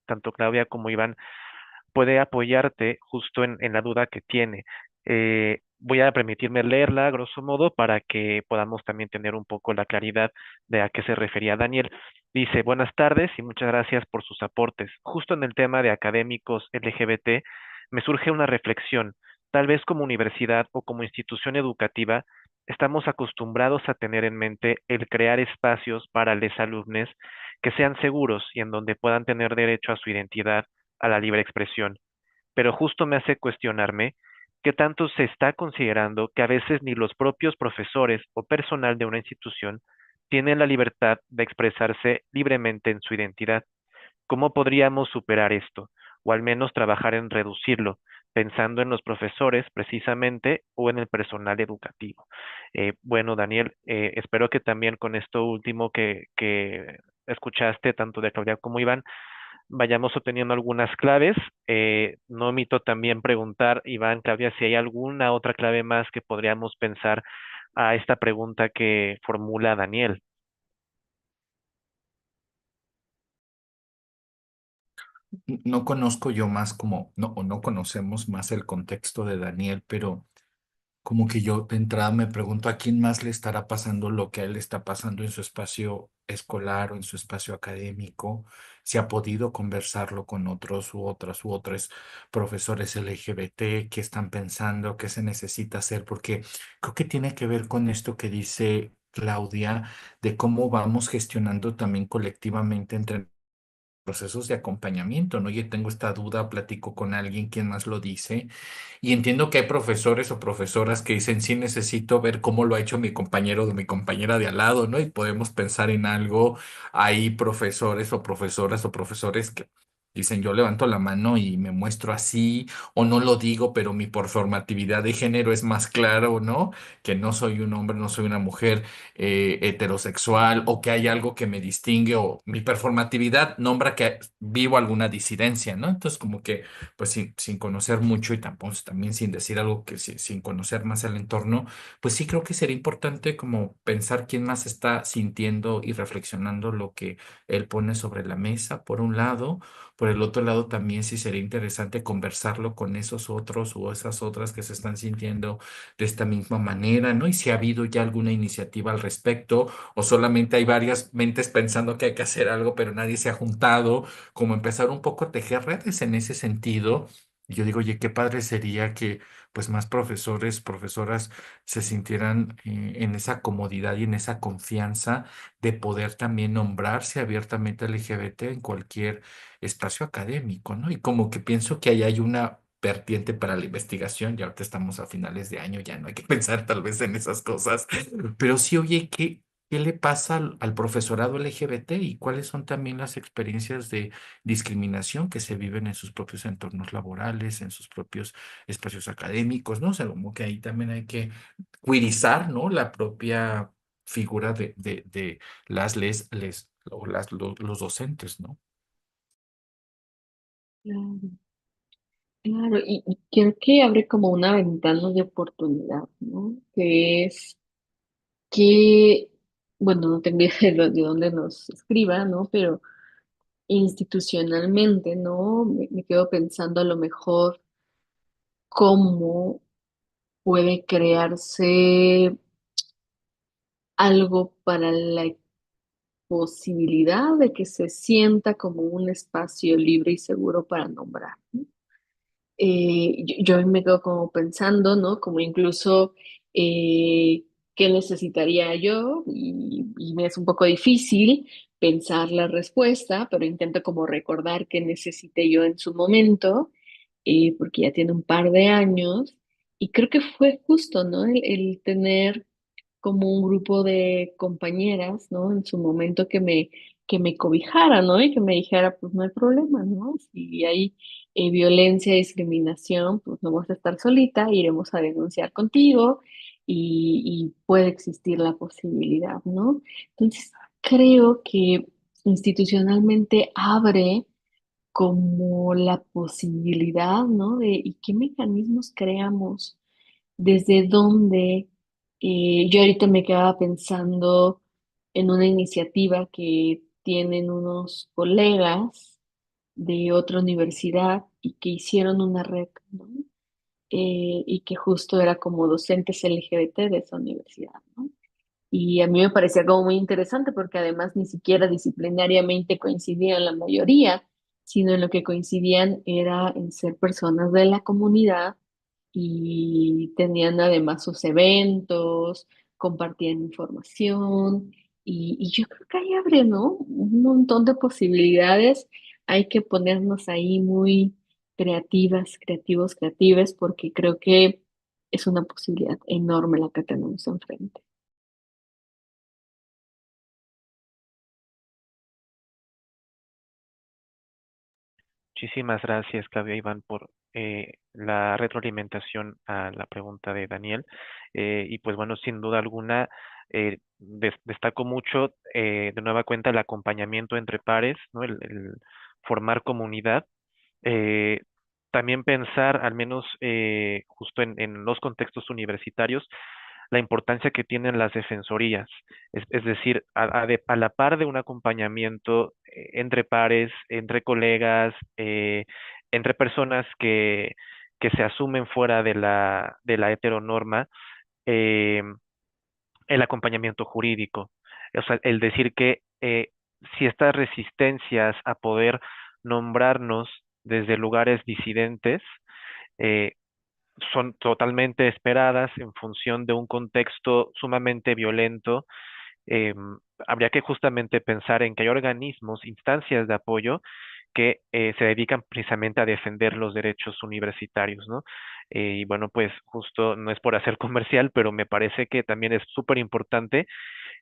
Speaker 2: tanto Claudia como Iván puede apoyarte justo en la duda que tiene. Voy a permitirme leerla, a grosso modo, para que podamos también tener un poco la claridad de a qué se refería Daniel. Dice, buenas tardes y muchas gracias por sus aportes. Justo en el tema de académicos LGBT, me surge una reflexión. Tal vez como universidad o como institución educativa, estamos acostumbrados a tener en mente el crear espacios para les alumnes que sean seguros y en donde puedan tener derecho a su identidad, a la libre expresión, pero justo me hace cuestionarme qué tanto se está considerando que a veces ni los propios profesores o personal de una institución tienen la libertad de expresarse libremente en su identidad. ¿Cómo podríamos superar esto? O al menos trabajar en reducirlo, pensando en los profesores precisamente o en el personal educativo. Bueno, Daniel, espero que también con esto último que escuchaste, tanto de Claudia como Iván, vayamos obteniendo algunas claves. No omito también preguntar, Iván, Claudia, si hay alguna otra clave más que podríamos pensar a esta pregunta que formula Daniel.
Speaker 3: No conozco yo más como, no, o no conocemos más el contexto de Daniel, pero como que yo de entrada me pregunto a quién más le estará pasando lo que a él le está pasando en su espacio escolar o en su espacio académico, si ha podido conversarlo con otros u otros profesores LGBT, qué están pensando, qué se necesita hacer, porque creo que tiene que ver con esto que dice Claudia, de cómo vamos gestionando también colectivamente entre procesos de acompañamiento, ¿no? Yo tengo esta duda, platico con alguien, quien más lo dice, y entiendo que hay profesores o profesoras que dicen, sí necesito ver cómo lo ha hecho mi compañero o mi compañera de al lado, ¿no? Y podemos pensar en algo. Hay profesores o profesores que dicen, yo levanto la mano y me muestro así, o no lo digo, pero mi performatividad de género es más claro, ¿no? Que no soy un hombre, no soy una mujer heterosexual, o que hay algo que me distingue, o mi performatividad nombra que vivo alguna disidencia, ¿no? Entonces, como que pues sin conocer mucho y tampoco, también sin decir algo que sin conocer más el entorno, pues sí creo que sería importante como pensar quién más está sintiendo y reflexionando lo que él pone sobre la mesa, por un lado. Por el otro lado, también sí sería interesante conversarlo con esos otros o esas otras que se están sintiendo de esta misma manera, ¿no? Y si ha habido ya alguna iniciativa al respecto o solamente hay varias mentes pensando que hay que hacer algo, pero nadie se ha juntado, como empezar un poco a tejer redes en ese sentido. Y yo digo, oye, qué padre sería que pues más profesores, profesoras se sintieran en esa comodidad y en esa confianza de poder también nombrarse abiertamente LGBT en cualquier espacio académico, ¿no? Y como que pienso que ahí hay una vertiente para la investigación, ya ahorita estamos a finales de año, ya no hay que pensar tal vez en esas cosas, pero sí, oye, ¿qué le pasa al profesorado LGBT y cuáles son también las experiencias de discriminación que se viven en sus propios entornos laborales, en sus propios espacios académicos, ¿no? O sea, como que ahí también hay que cuirizar, ¿no? La propia figura de las o los docentes, ¿no?
Speaker 4: Claro, claro, y creo que abre como una ventana de oportunidad, ¿no? Que es que, bueno, no tengo idea de dónde nos escriba, ¿no? Pero institucionalmente, ¿no? Me quedo pensando a lo mejor cómo puede crearse algo para la posibilidad de que se sienta como un espacio libre y seguro para nombrar, ¿no? Yo me quedo como pensando, ¿no? Como incluso qué necesitaría yo y me es un poco difícil pensar la respuesta, pero intento como recordar qué necesité yo en su momento, porque ya tiene un par de años y creo que fue justo, ¿no? El tener como un grupo de compañeras, ¿no? En su momento que me cobijara, ¿no? Y que me dijera, pues no hay problema, ¿no? Si hay violencia, discriminación, pues no vas a estar solita, iremos a denunciar contigo y puede existir la posibilidad, ¿no? Entonces, creo que institucionalmente abre como la posibilidad, ¿no? De y qué mecanismos creamos, desde dónde. Yo ahorita me quedaba pensando en una iniciativa que tienen unos colegas de otra universidad y que hicieron una red, ¿no? Y que justo era como docentes LGBT de esa universidad, ¿no? Y a mí me parecía como muy interesante porque además ni siquiera disciplinariamente coincidían la mayoría, sino en lo que coincidían era en ser personas de la comunidad y tenían además sus eventos, compartían información y yo creo que ahí abre, ¿no? Un montón de posibilidades. Hay que ponernos ahí muy creativas, creativos, creatives, porque creo que es una posibilidad enorme la que tenemos enfrente.
Speaker 2: Muchísimas gracias, Claudia Iván, por la retroalimentación a la pregunta de Daniel. Y pues bueno, sin duda alguna, destaco mucho de nueva cuenta el acompañamiento entre pares, ¿no? El formar comunidad. Eh, También pensar, al menos justo en los contextos universitarios, la importancia que tienen las defensorías, es decir, a la par de un acompañamiento entre pares, entre colegas, entre personas que se asumen fuera de la heteronorma, eh, el acompañamiento jurídico. O sea, el decir que si estas resistencias a poder nombrarnos desde lugares disidentes, eh, son totalmente esperadas en función de un contexto sumamente violento. eh, Habría que justamente pensar en que hay organismos, instancias de apoyo que se dedican precisamente a defender los derechos universitarios, ¿no? Y bueno, pues justo no es por hacer comercial, pero me parece que también es súper importante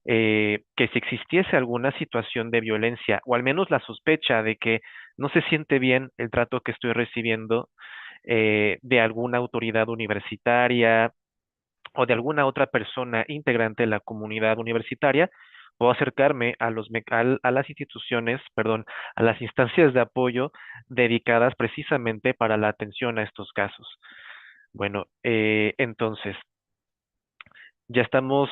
Speaker 2: que si existiese alguna situación de violencia, o al menos la sospecha de que no se siente bien el trato que estoy recibiendo de alguna autoridad universitaria o de alguna otra persona integrante de la comunidad universitaria, puedo acercarme a a las instituciones, perdón, a las instancias de apoyo dedicadas precisamente para la atención a estos casos. Bueno, entonces, ya estamos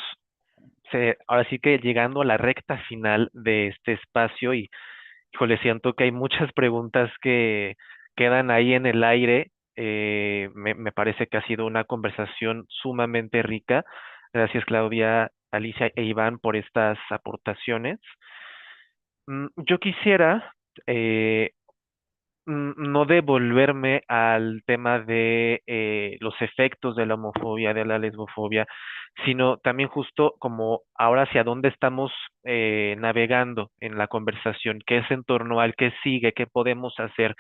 Speaker 2: ahora sí que llegando a la recta final de este espacio y, híjole, siento que hay muchas preguntas que quedan ahí en el aire. Me parece que ha sido una conversación sumamente rica. Gracias, Claudia, Alicia e Iván, por estas aportaciones. Yo quisiera eh, no devolverme al tema de los efectos de la homofobia, de la lesbofobia, sino también justo como ahora hacia dónde estamos navegando en la conversación, qué es en torno al qué sigue, qué podemos hacer,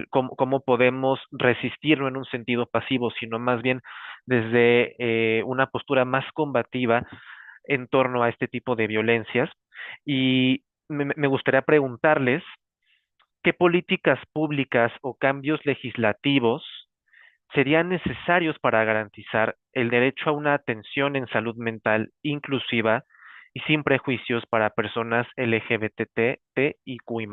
Speaker 2: cómo podemos resistirlo en un sentido pasivo, sino más bien desde una postura más combativa en torno a este tipo de violencias. Y me gustaría preguntarles, ¿qué políticas públicas o cambios legislativos serían necesarios para garantizar el derecho a una atención en salud mental inclusiva y sin prejuicios para personas LGBT y QI+?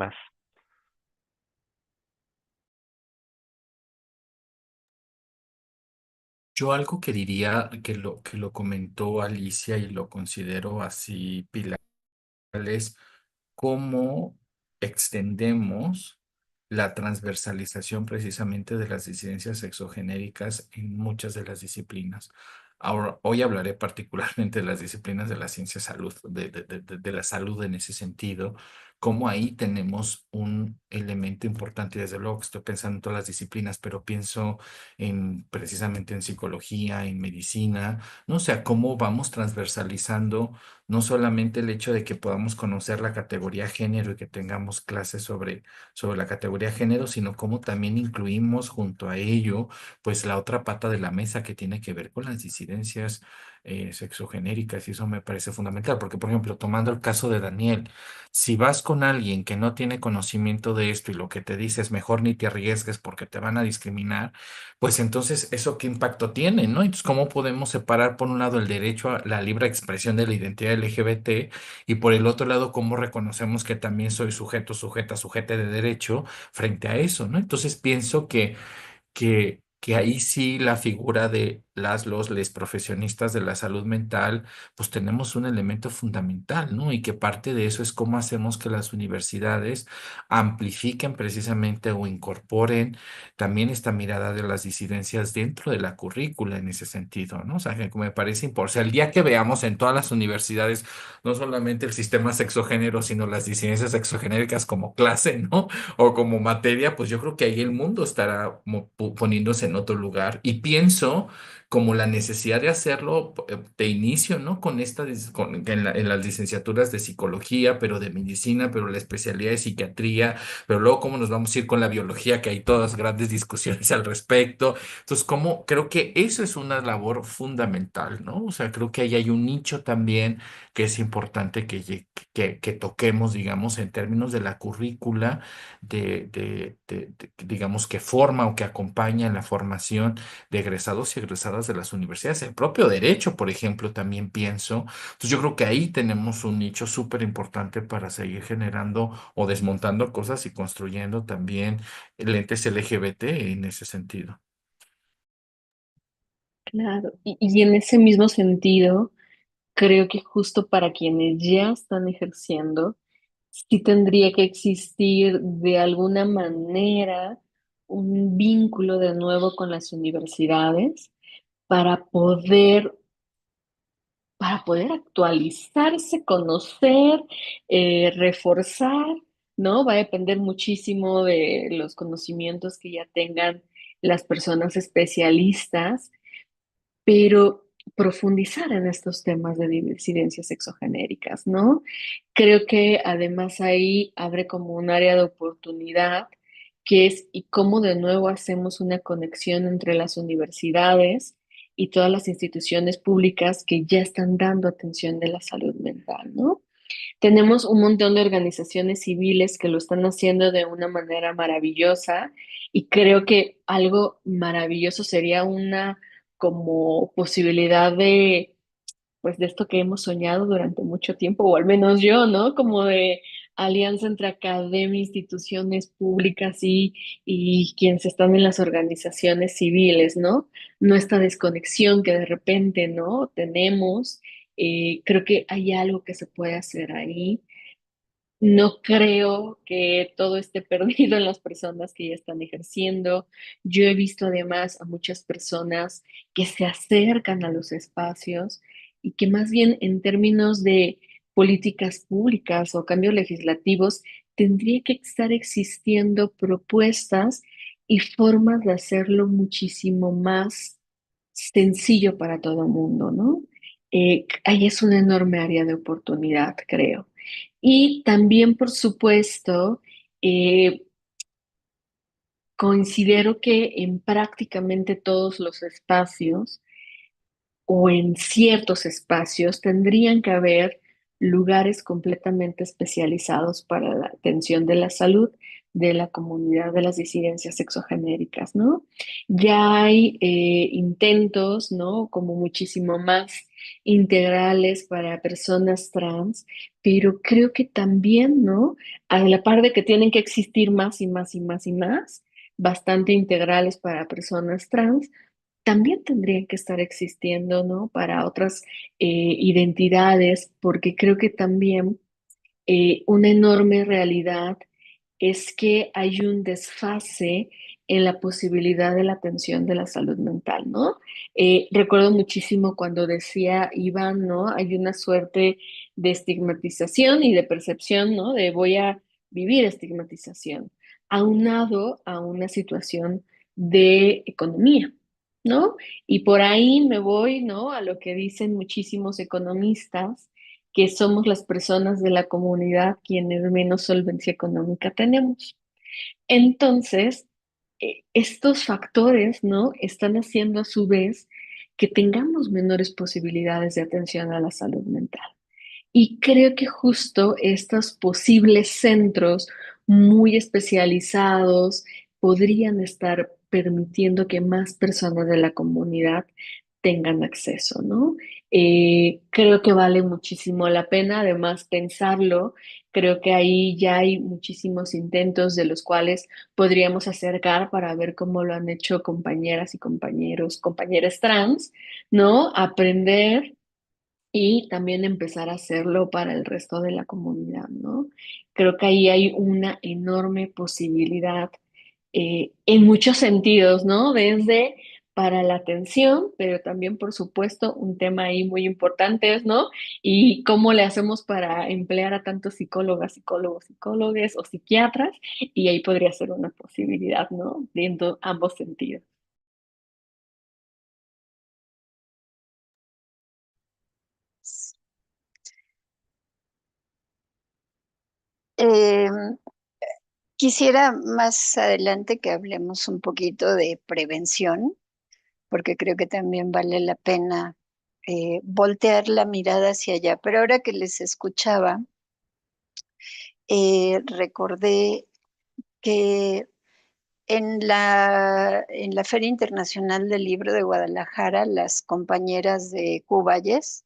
Speaker 3: Yo algo que diría que lo comentó Alicia y lo considero así, Pilar, es cómo extendemos la transversalización precisamente de las disidencias sexogenéricas en muchas de las disciplinas. Ahora, hoy hablaré particularmente de las disciplinas de la ciencia salud, de la salud en ese sentido, cómo ahí tenemos un elemento importante, y desde luego que estoy pensando en todas las disciplinas, pero pienso en precisamente en psicología, en medicina, no sé, cómo vamos transversalizando no solamente el hecho de que podamos conocer la categoría género y que tengamos clases sobre la categoría género, sino cómo también incluimos junto a ello, pues la otra pata de la mesa que tiene que ver con las disidencias sexogenéricas y eso me parece fundamental, porque por ejemplo, tomando el caso de Daniel, si vas con alguien que no tiene conocimiento de esto y lo que te dice es mejor ni te arriesgues porque te van a discriminar, pues entonces eso qué impacto tiene, ¿no? Entonces, ¿cómo podemos separar por un lado el derecho a la libre expresión de la identidad LGBT y por el otro lado cómo reconocemos que también soy sujeto, sujeta, sujete de derecho frente a eso, ¿no? Entonces pienso que ahí sí la figura de les profesionistas de la salud mental, pues tenemos un elemento fundamental, ¿no? Y que parte de eso es cómo hacemos que las universidades amplifiquen precisamente o incorporen también esta mirada de las disidencias dentro de la currícula en ese sentido, ¿no? O sea, que me parece importante. O sea, el día que veamos en todas las universidades no solamente el sistema sexogénero, sino las disidencias sexogenéricas como clase, ¿no? O como materia, pues yo creo que ahí el mundo estará poniéndose en otro lugar. Y pienso como la necesidad de hacerlo de inicio, ¿no? Con en las licenciaturas de psicología, pero de medicina, pero la especialidad de psiquiatría, pero luego cómo nos vamos a ir con la biología, que hay todas grandes discusiones al respecto. Entonces, como creo que eso es una labor fundamental, ¿no? O sea, creo que ahí hay un nicho también que es importante que toquemos, digamos, en términos de la currícula digamos, que forma o que acompaña en la formación de egresados y egresadas de las universidades. El propio derecho, por ejemplo, también pienso. Entonces, yo creo que ahí tenemos un nicho súper importante para seguir generando o desmontando cosas y construyendo también lentes LGBT en ese sentido.
Speaker 4: Claro, y en ese mismo sentido, creo que justo para quienes ya están ejerciendo, sí tendría que existir de alguna manera un vínculo de nuevo con las universidades para poder, para poder actualizarse, conocer, reforzar, ¿no? Va a depender muchísimo de los conocimientos que ya tengan las personas especialistas, pero profundizar en estos temas de disidencias sexogenéricas, ¿no? Creo que además ahí abre como un área de oportunidad que es y cómo de nuevo hacemos una conexión entre las universidades y todas las instituciones públicas que ya están dando atención de la salud mental, ¿no? Tenemos un montón de organizaciones civiles que lo están haciendo de una manera maravillosa y creo que algo maravilloso sería una como posibilidad de, pues de esto que hemos soñado durante mucho tiempo, o al menos yo, ¿no? Como de alianza entre academia, instituciones públicas y quienes están en las organizaciones civiles, ¿no? No esta desconexión que de repente, ¿no? Tenemos. Creo que hay algo que se puede hacer ahí. No creo que todo esté perdido en las personas que ya están ejerciendo. Yo he visto además a muchas personas que se acercan a los espacios y que más bien en términos de políticas públicas o cambios legislativos, tendría que estar existiendo propuestas y formas de hacerlo muchísimo más sencillo para todo el mundo, ¿no? Ahí es una enorme área de oportunidad, creo. Y también, por supuesto, eh, considero que en prácticamente todos los espacios o en ciertos espacios tendrían que haber lugares completamente especializados para la atención de la salud de la comunidad de las disidencias sexogenéricas, ¿no? Ya hay intentos, ¿no? Como muchísimo más integrales para personas trans, pero creo que también, ¿no? A la par de que tienen que existir más y más y más y más, bastante integrales para personas trans, también tendrían que estar existiendo, ¿no? Para otras identidades, porque creo que también una enorme realidad es que hay un desfase en la posibilidad de la atención de la salud mental, ¿no? Recuerdo muchísimo cuando decía Iván, ¿no? Hay una suerte de estigmatización y de percepción, ¿no? De voy a vivir estigmatización, aunado a una situación de economía, ¿no? Y por ahí me voy, ¿no? A lo que dicen muchísimos economistas que somos las personas de la comunidad quienes menos solvencia económica tenemos. Entonces, estos factores, ¿no? Están haciendo a su vez que tengamos menores posibilidades de atención a la salud mental. Y creo que justo estos posibles centros muy especializados podrían estar permitiendo que más personas de la comunidad tengan acceso, ¿no? Creo que vale muchísimo la pena, además, pensarlo. Creo que ahí ya hay muchísimos intentos de los cuales podríamos acercar para ver cómo lo han hecho compañeras y compañeros, compañeras trans, ¿no? Aprender y también empezar a hacerlo para el resto de la comunidad, ¿no? Creo que ahí hay una enorme posibilidad en muchos sentidos, ¿no? Desde para la atención, pero también, por supuesto, un tema ahí muy importante es, ¿no? Y cómo le hacemos para emplear a tantos psicólogas, psicólogos, psicólogues o psiquiatras, y ahí podría ser una posibilidad, ¿no? Viendo ambos sentidos.
Speaker 1: Em, Quisiera más adelante que hablemos un poquito de prevención, porque creo que también vale la pena voltear la mirada hacia allá. Pero ahora que les escuchaba, recordé que en la Feria Internacional del Libro de Guadalajara, las compañeras de Cuballes,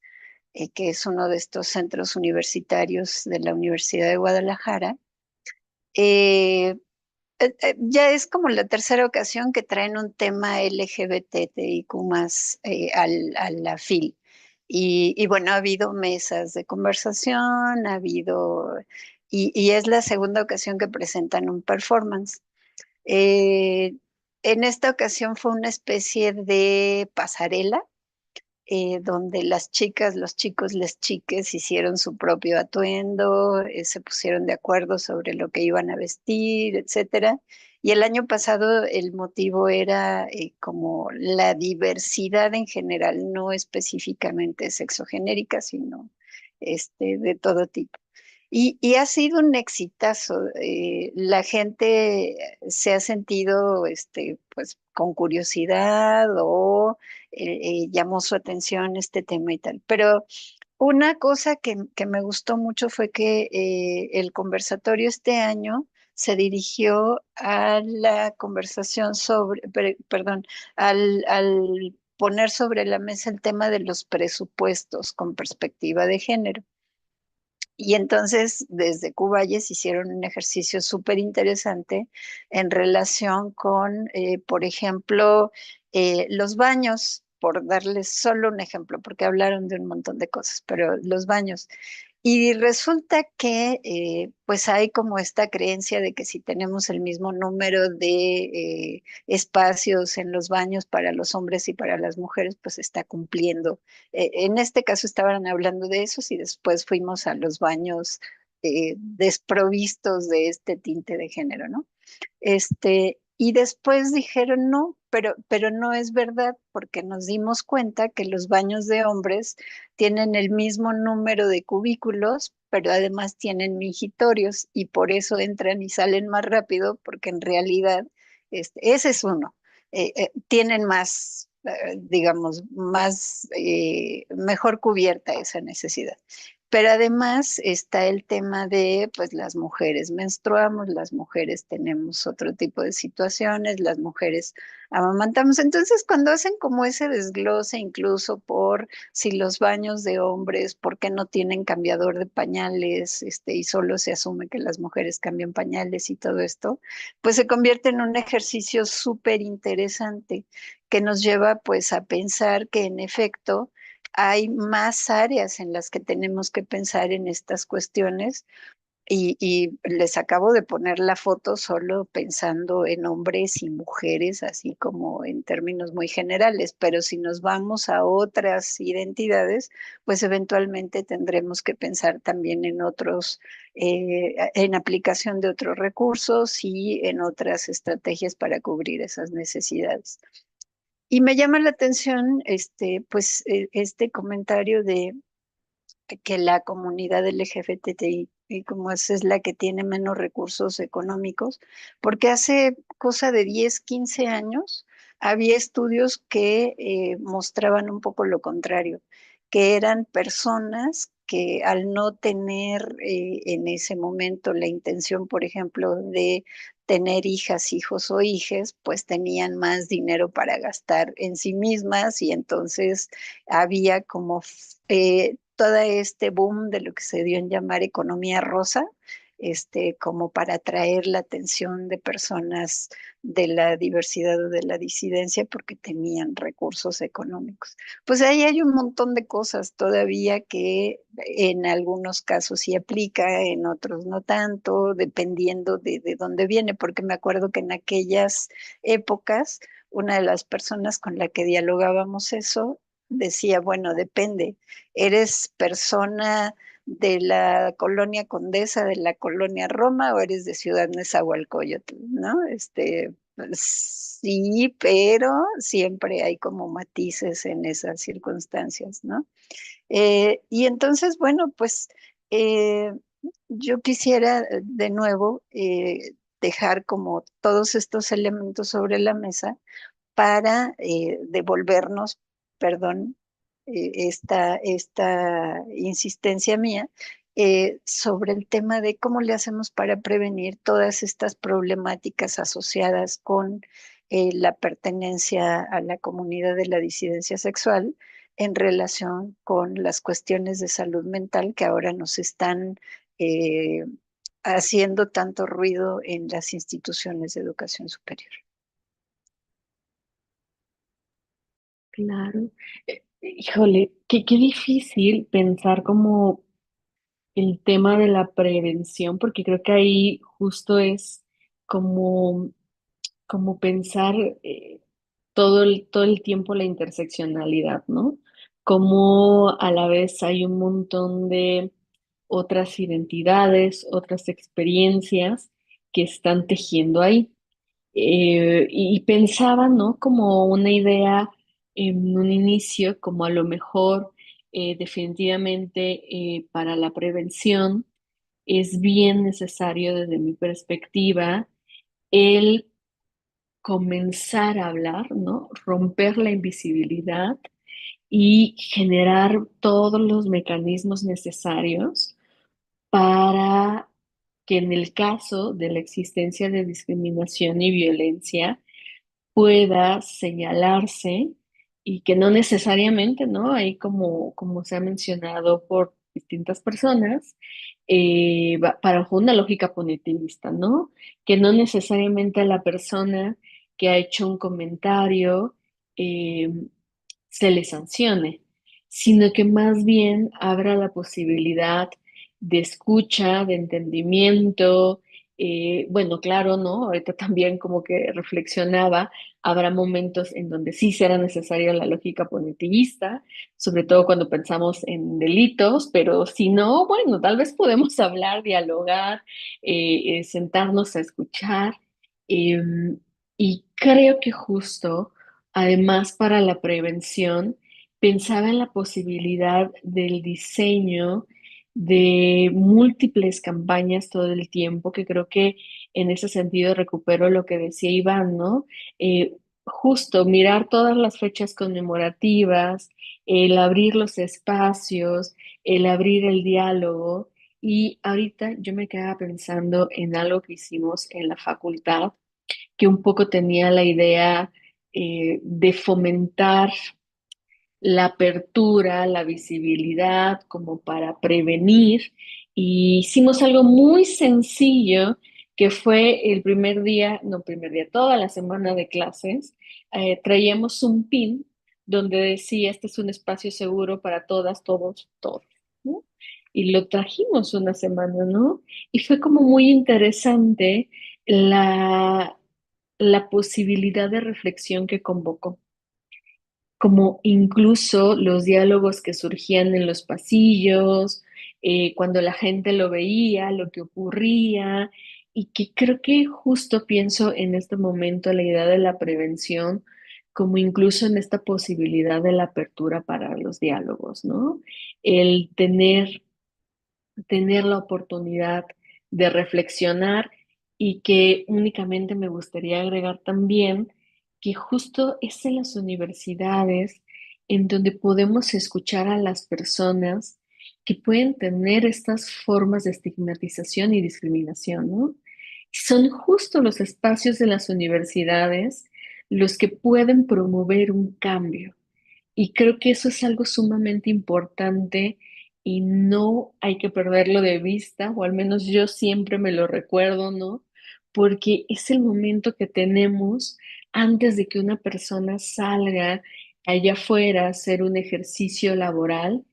Speaker 1: que es uno de estos centros universitarios de la Universidad de Guadalajara, eh, ya es como la tercera ocasión que traen un tema LGBTIQ más a la FIL. Y bueno, ha habido mesas de conversación, ha habido, y es la segunda ocasión que presentan un performance. Eh, en esta ocasión fue una especie de pasarela donde las chicas, los chicos, las chiques hicieron su propio atuendo, se pusieron de acuerdo sobre lo que iban a vestir, etcétera. Y el año pasado el motivo era como la diversidad en general, no específicamente sexogenérica, sino de todo tipo. Y ha sido un exitazo. La gente se ha sentido pues, con curiosidad o llamó su atención este tema y tal. Pero una cosa que me gustó mucho fue que el conversatorio este año se dirigió a la conversación sobre, perdón, al poner sobre la mesa el tema de los presupuestos con perspectiva de género. Y entonces desde Cuballes hicieron un ejercicio súper interesante en relación con, por ejemplo, los baños, por darles solo un ejemplo, porque hablaron de un montón de cosas, pero los baños. Y resulta que pues hay como esta creencia de que si tenemos el mismo número de espacios en los baños para los hombres y para las mujeres, pues está cumpliendo. En este caso estaban hablando de eso y después fuimos a los baños desprovistos de este tinte de género, ¿no? Y después dijeron no, pero no es verdad, porque nos dimos cuenta que los baños de hombres tienen el mismo número de cubículos, pero además tienen mingitorios y por eso entran y salen más rápido, porque en realidad ese es uno. Tienen más, digamos, más, mejor cubierta esa necesidad. Pero además está el tema de, pues las mujeres menstruamos, las mujeres tenemos otro tipo de situaciones, las mujeres amamantamos. Entonces, cuando hacen como ese desglose, incluso por si los baños de hombres, ¿por qué no tienen cambiador de pañales? Y solo se asume que las mujeres cambian pañales y todo esto, pues se convierte en un ejercicio súper interesante que nos lleva pues a pensar que en efecto hay más áreas en las que tenemos que pensar en estas cuestiones y les acabo de poner la foto solo pensando en hombres y mujeres, así como en términos muy generales, pero si nos vamos a otras identidades, pues eventualmente tendremos que pensar también en otros, en aplicación de otros recursos y en otras estrategias para cubrir esas necesidades. Y me llama la atención pues, este comentario de que la comunidad LGBTI y como es la que tiene menos recursos económicos, porque hace cosa de 10 15 años había estudios que mostraban un poco lo contrario, que eran personas que al no tener en ese momento la intención, por ejemplo, de tener hijas, hijos o hijes, pues tenían más dinero para gastar en sí mismas y entonces había como todo este boom de lo que se dio en llamar economía rosa, como para atraer la atención de personas de la diversidad o de la disidencia porque tenían recursos económicos. Pues ahí hay un montón de cosas todavía que en algunos casos sí aplica, en otros no tanto, dependiendo de dónde viene, porque me acuerdo que en aquellas épocas una de las personas con la que dialogábamos eso decía, bueno, depende, eres persona de la colonia Condesa, de la colonia Roma, o eres de Ciudad Nezahualcóyotl, ¿no? Pues, sí, pero siempre hay como matices en esas circunstancias, ¿no? Y entonces, bueno, pues eh, yo quisiera de nuevo dejar como todos estos elementos sobre la mesa para devolvernos, perdón, esta insistencia mía sobre el tema de cómo le hacemos para prevenir todas estas problemáticas asociadas con la pertenencia a la comunidad de la disidencia sexual en relación con las cuestiones de salud mental que ahora nos están eh, haciendo tanto ruido en las instituciones de educación superior.
Speaker 4: Claro. Híjole, qué difícil pensar como el tema de la prevención, porque creo que ahí justo es como, como pensar todo el tiempo la interseccionalidad, ¿no? Como a la vez hay un montón de otras identidades, otras experiencias que están tejiendo ahí. Y pensaba, ¿no? Como una idea en un inicio, como a lo mejor definitivamente para la prevención es bien necesario desde mi perspectiva el comenzar a hablar, ¿no? Romper la invisibilidad y generar todos los mecanismos necesarios para que en el caso de la existencia de discriminación y violencia pueda señalarse y que no necesariamente, ¿no? Ahí como se ha mencionado por distintas personas, bajo una lógica punitivista, ¿no? Que no necesariamente la persona que ha hecho un comentario eh, se le sancione, sino que más bien abra la posibilidad de escucha, de entendimiento. Bueno, claro, ¿no? Ahorita también como que reflexionaba, habrá momentos en donde sí será necesaria la lógica punitivista, sobre todo cuando pensamos en delitos, pero si no, bueno, tal vez podemos hablar, dialogar, sentarnos a escuchar. em, y creo que justo, además para la prevención, pensaba en la posibilidad del diseño de múltiples campañas todo el tiempo, que creo que en ese sentido recupero lo que decía Iván, ¿no? Justo mirar todas las fechas conmemorativas, el abrir los espacios, el abrir el diálogo. Y ahorita yo me quedaba pensando en algo que hicimos en la facultad, que un poco tenía la idea de fomentar la apertura, la visibilidad, como para prevenir. Y hicimos algo muy sencillo, que fue el primer día, no primer día, toda la semana de clases, traíamos un pin donde decía, este es un espacio seguro para todas, todos, todos, ¿no? Y lo trajimos una semana, ¿no? Y fue como muy interesante la, la posibilidad de reflexión que convocó, como incluso los diálogos que surgían en los pasillos, cuando la gente lo veía, lo que ocurría, y que creo que justo pienso en este momento la idea de la prevención, como incluso en esta posibilidad de la apertura para los diálogos, ¿no? El tener la oportunidad de reflexionar y que únicamente me gustaría agregar también que justo es en las universidades en donde podemos escuchar a las personas que pueden tener estas formas de estigmatización y discriminación, ¿no? Son justo los espacios de las universidades los que pueden promover un cambio. Y creo que eso es algo sumamente importante y no hay que perderlo de vista, o al menos yo siempre me lo recuerdo, ¿no? Porque es el momento que tenemos antes de que una persona salga allá afuera a hacer un ejercicio laboral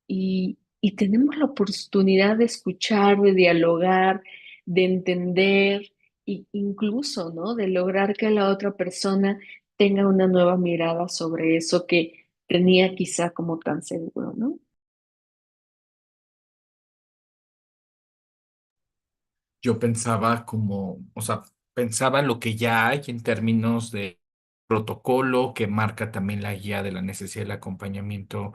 Speaker 4: y tenemos la oportunidad de escuchar, de dialogar, de entender e incluso, ¿no? De lograr que la otra persona tenga una nueva mirada sobre eso que tenía quizá como tan seguro, ¿no?
Speaker 3: Yo pensaba como, o sea, pensaba lo que ya hay en términos de protocolo que marca también la guía de la necesidad del acompañamiento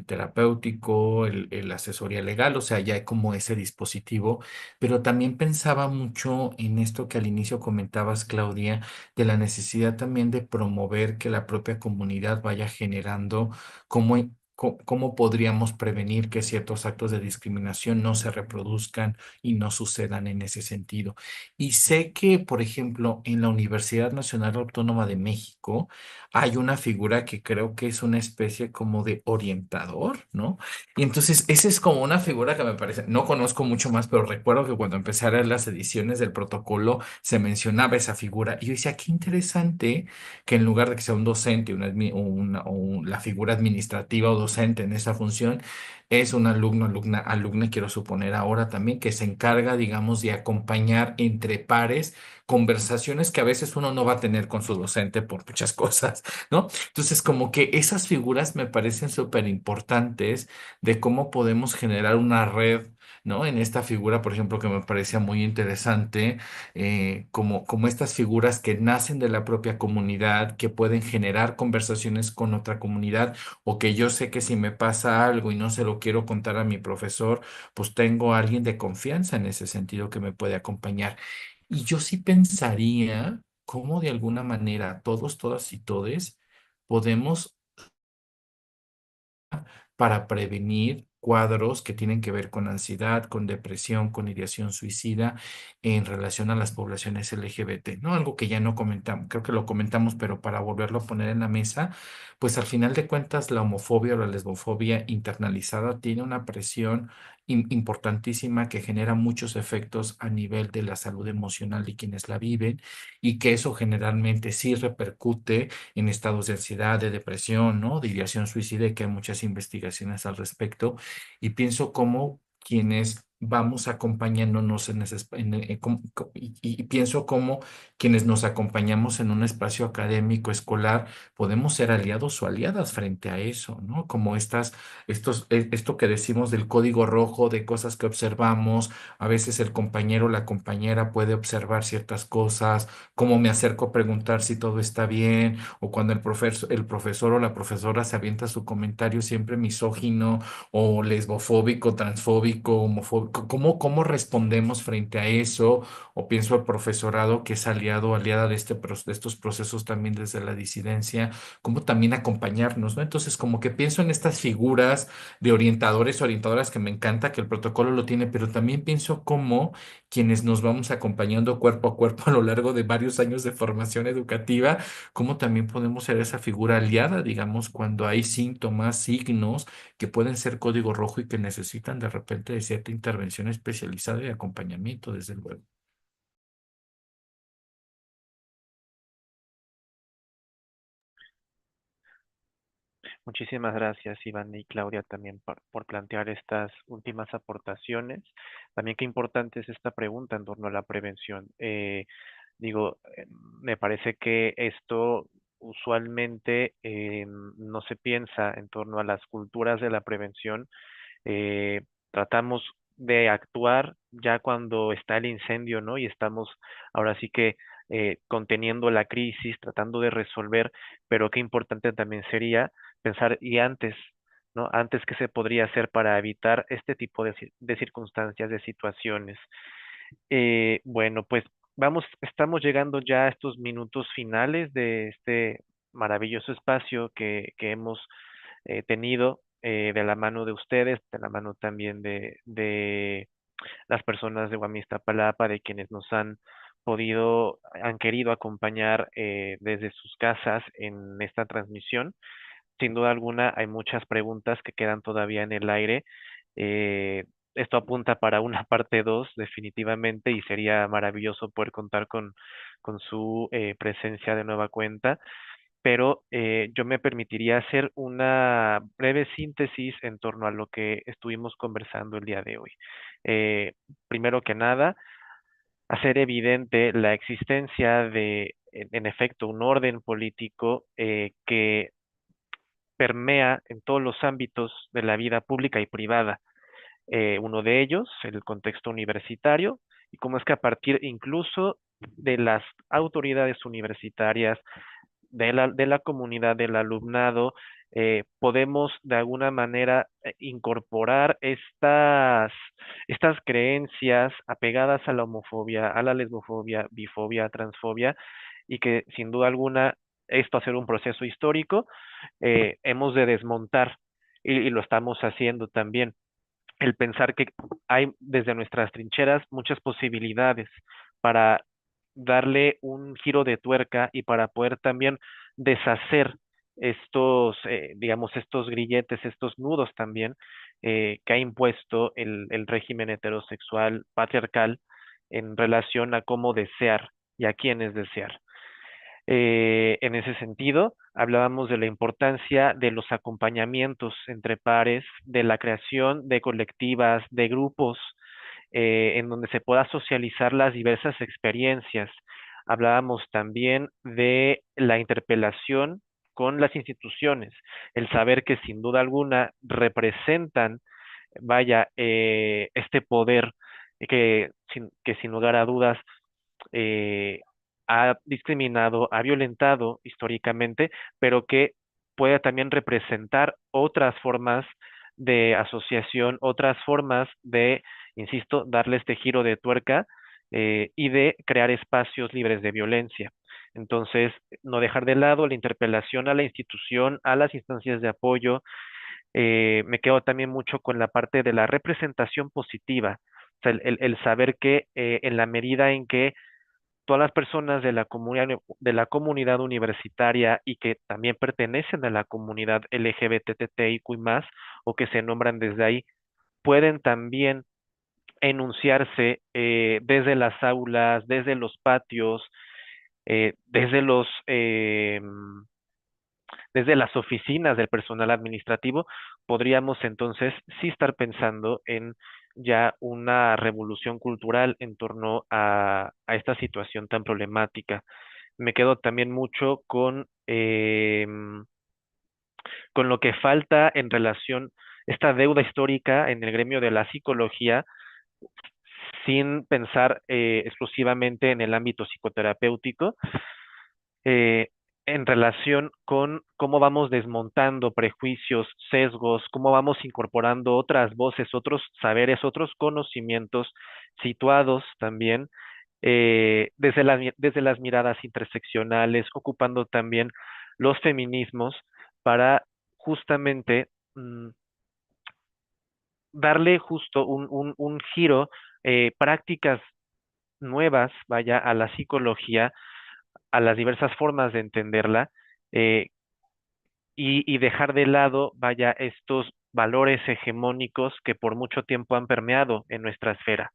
Speaker 3: terapéutico, el asesoría legal, o sea, ya hay como ese dispositivo, pero también pensaba mucho en esto que al inicio comentabas, Claudia, de la necesidad también de promover que la propia comunidad vaya generando cómo, cómo podríamos prevenir que ciertos actos de discriminación no se reproduzcan y no sucedan en ese sentido. Y sé que, por ejemplo, en la Universidad Nacional Autónoma de México hay una figura que creo que es una especie como de orientador, ¿no? Y entonces esa es como una figura que me parece, no conozco mucho más, pero recuerdo que cuando empecé a leer las ediciones del protocolo se mencionaba esa figura. Y yo decía, qué interesante que en lugar de que sea un docente, la figura administrativa o docente en esa función, es un alumno, alumna, quiero suponer ahora también, que se encarga, digamos, de acompañar entre pares conversaciones que a veces uno no va a tener con su docente por muchas cosas, ¿no? Entonces, como que esas figuras me parecen súper importantes de cómo podemos generar una red. ¿No? En esta figura, por ejemplo, que me parecía muy interesante, como estas figuras que nacen de la propia comunidad, que pueden generar conversaciones con otra comunidad, o que yo sé que si me pasa algo y no se lo quiero contar a mi profesor, pues tengo a alguien de confianza en ese sentido que me puede acompañar. Y yo sí pensaría cómo de alguna manera todos, todas y todes podemos para prevenir cuadros que tienen que ver con ansiedad, con depresión, con ideación suicida en relación a las poblaciones LGBT, ¿no? Algo que ya no comentamos, creo que lo comentamos, pero para volverlo a poner en la mesa, pues al final de cuentas la homofobia o la lesbofobia internalizada tiene una presión importantísima que genera muchos efectos a nivel de la salud emocional de quienes la viven y que eso generalmente sí repercute en estados de ansiedad, de depresión, ¿no? De ideación suicida, y que hay muchas investigaciones al respecto. Y pienso cómo quienes vamos acompañándonos en ese, y pienso cómo quienes nos acompañamos en un espacio académico, escolar, podemos ser aliados o aliadas frente a eso, ¿no? Como esto que decimos del código rojo, de cosas que observamos, a veces el compañero o la compañera puede observar ciertas cosas, cómo me acerco a preguntar si todo está bien, o cuando el profesor o la profesora se avienta su comentario siempre misógino o lesbofóbico, transfóbico, homofóbico, cómo respondemos frente a eso, o pienso al profesorado que es aliado o aliada de, de estos procesos también desde la disidencia, cómo también acompañarnos, ¿no? Entonces, como que pienso en estas figuras de orientadores, orientadoras que me encanta que el protocolo lo tiene, pero también pienso cómo quienes nos vamos acompañando cuerpo a cuerpo a lo largo de varios años de formación educativa, cómo también podemos ser esa figura aliada, digamos, cuando hay síntomas, signos que pueden ser código rojo y que necesitan de repente de cierta intervención especializada y acompañamiento, desde luego.
Speaker 2: Muchísimas gracias, Iván y Claudia, también por plantear estas últimas aportaciones. También qué importante es esta pregunta en torno a la prevención. Digo, me parece que esto usualmente no se piensa en torno a las culturas de la prevención. Tratamos de actuar ya cuando está el incendio, ¿no? Y estamos ahora sí que conteniendo la crisis, tratando de resolver, pero qué importante también sería pensar y antes, ¿no? Antes qué se podría hacer para evitar este tipo de circunstancias, de situaciones. Bueno, pues estamos llegando ya a estos minutos finales de este maravilloso espacio que hemos tenido de la mano de ustedes, de la mano también de las personas de Guamistapalapa, de quienes nos han querido acompañar desde sus casas en esta transmisión. Sin duda alguna, hay muchas preguntas que quedan todavía en el aire. Eh, Esto apunta para una parte 2 definitivamente, y sería maravilloso poder contar con su presencia de nueva cuenta, pero yo me permitiría hacer una breve síntesis en torno a lo que estuvimos conversando el día de hoy. Primero que nada, hacer evidente la existencia de, en efecto, un orden político que permea en todos los ámbitos de la vida pública y privada. Uno de ellos, el contexto universitario, y cómo es que a partir incluso de las autoridades universitarias, de la comunidad del alumnado, podemos de alguna manera incorporar estas creencias apegadas a la homofobia, a la lesbofobia, bifobia, transfobia, y que sin duda alguna esto hacer un proceso histórico, hemos de desmontar, y lo estamos haciendo también. El pensar que hay desde nuestras trincheras muchas posibilidades para darle un giro de tuerca y para poder también deshacer digamos, estos grilletes, estos nudos también que ha impuesto el régimen heterosexual patriarcal en relación a cómo desear y a quiénes desear. En ese sentido, hablábamos de la importancia de los acompañamientos entre pares, de la creación de colectivas, de grupos, en donde se pueda socializar las diversas experiencias. Hablábamos también de la interpelación con las instituciones, el saber que sin duda alguna representan, vaya, este poder que sin lugar a dudas eh, ha discriminado, ha violentado históricamente, pero que pueda también representar otras formas de asociación, otras formas de, insisto, darle este giro de tuerca y de crear espacios libres de violencia. Entonces, no dejar de lado la interpelación a la institución, a las instancias de apoyo. Me quedo también mucho con la parte de la representación positiva, o sea, el saber que en la medida en que todas las personas de la comunidad universitaria y que también pertenecen a la comunidad LGBTTIQ+, o que se nombran desde ahí, pueden también enunciarse desde las aulas, desde los patios, desde desde las oficinas del personal administrativo, podríamos entonces sí estar pensando en ya una revolución cultural en torno a esta situación tan problemática. Me quedo también mucho con lo que falta en relación esta deuda histórica en el gremio de la psicología, sin pensar exclusivamente en el ámbito psicoterapéutico, eh, en relación con cómo vamos desmontando prejuicios, sesgos, cómo vamos incorporando otras voces, otros saberes, otros conocimientos situados también desde las miradas interseccionales, ocupando también los feminismos para justamente darle justo un giro, prácticas nuevas, vaya, a la psicología, a las diversas formas de entenderla, eh, y dejar de lado, vaya, estos valores hegemónicos que por mucho tiempo han permeado en nuestra esfera.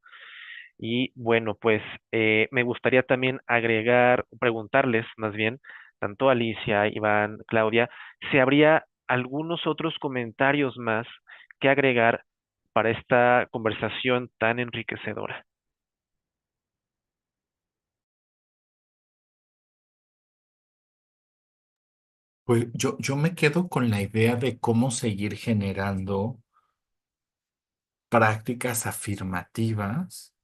Speaker 2: Y bueno, pues me gustaría también agregar, preguntarles más bien, tanto Alicia, Iván, Claudia, si habría algunos otros comentarios más que agregar para esta conversación tan enriquecedora.
Speaker 3: Pues yo me quedo con la idea de cómo seguir generando prácticas afirmativas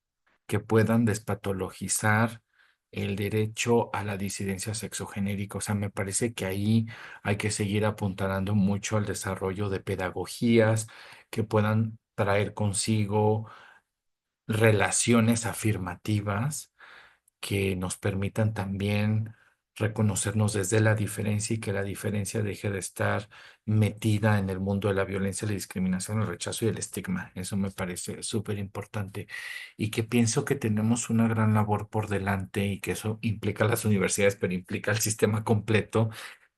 Speaker 3: que puedan despatologizar el derecho a la disidencia sexogenérica. O sea, me parece que ahí hay que seguir apuntalando mucho al desarrollo de pedagogías que puedan traer consigo relaciones afirmativas que nos permitan también reconocernos desde la diferencia y que la diferencia deje de estar metida en el mundo de la violencia, la discriminación, el rechazo y el estigma. Eso me parece súper importante y que pienso que tenemos una gran labor por delante y que eso implica a las universidades, pero implica al sistema completo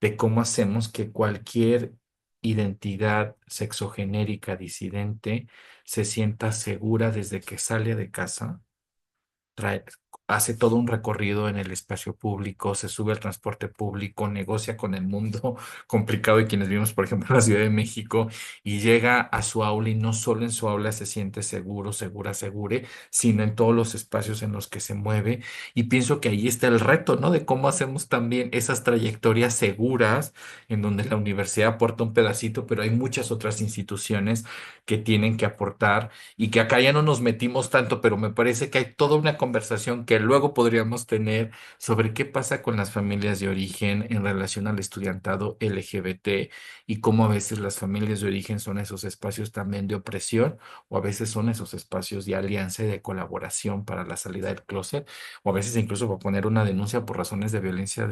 Speaker 3: de cómo hacemos que cualquier identidad sexogenérica disidente se sienta segura desde que sale de casa, trae- hace todo un recorrido en el espacio público, se sube al transporte público, negocia con el mundo complicado de quienes vivimos, por ejemplo, en la Ciudad de México, y llega a su aula y no solo en su aula se siente seguro, segura, segure, sino en todos los espacios en los que se mueve. Y pienso que ahí está el reto, ¿no? De cómo hacemos también esas trayectorias seguras, en donde la universidad aporta un pedacito, pero hay muchas otras instituciones que tienen que aportar y que acá ya no nos metimos tanto, pero me parece que hay toda una conversación que luego podríamos tener sobre qué pasa con las familias de origen en relación al estudiantado LGBT y cómo a veces las familias de origen son esos espacios también de opresión o a veces son esos espacios de alianza y de colaboración para la salida del closet o a veces incluso para poner una denuncia por razones de violencia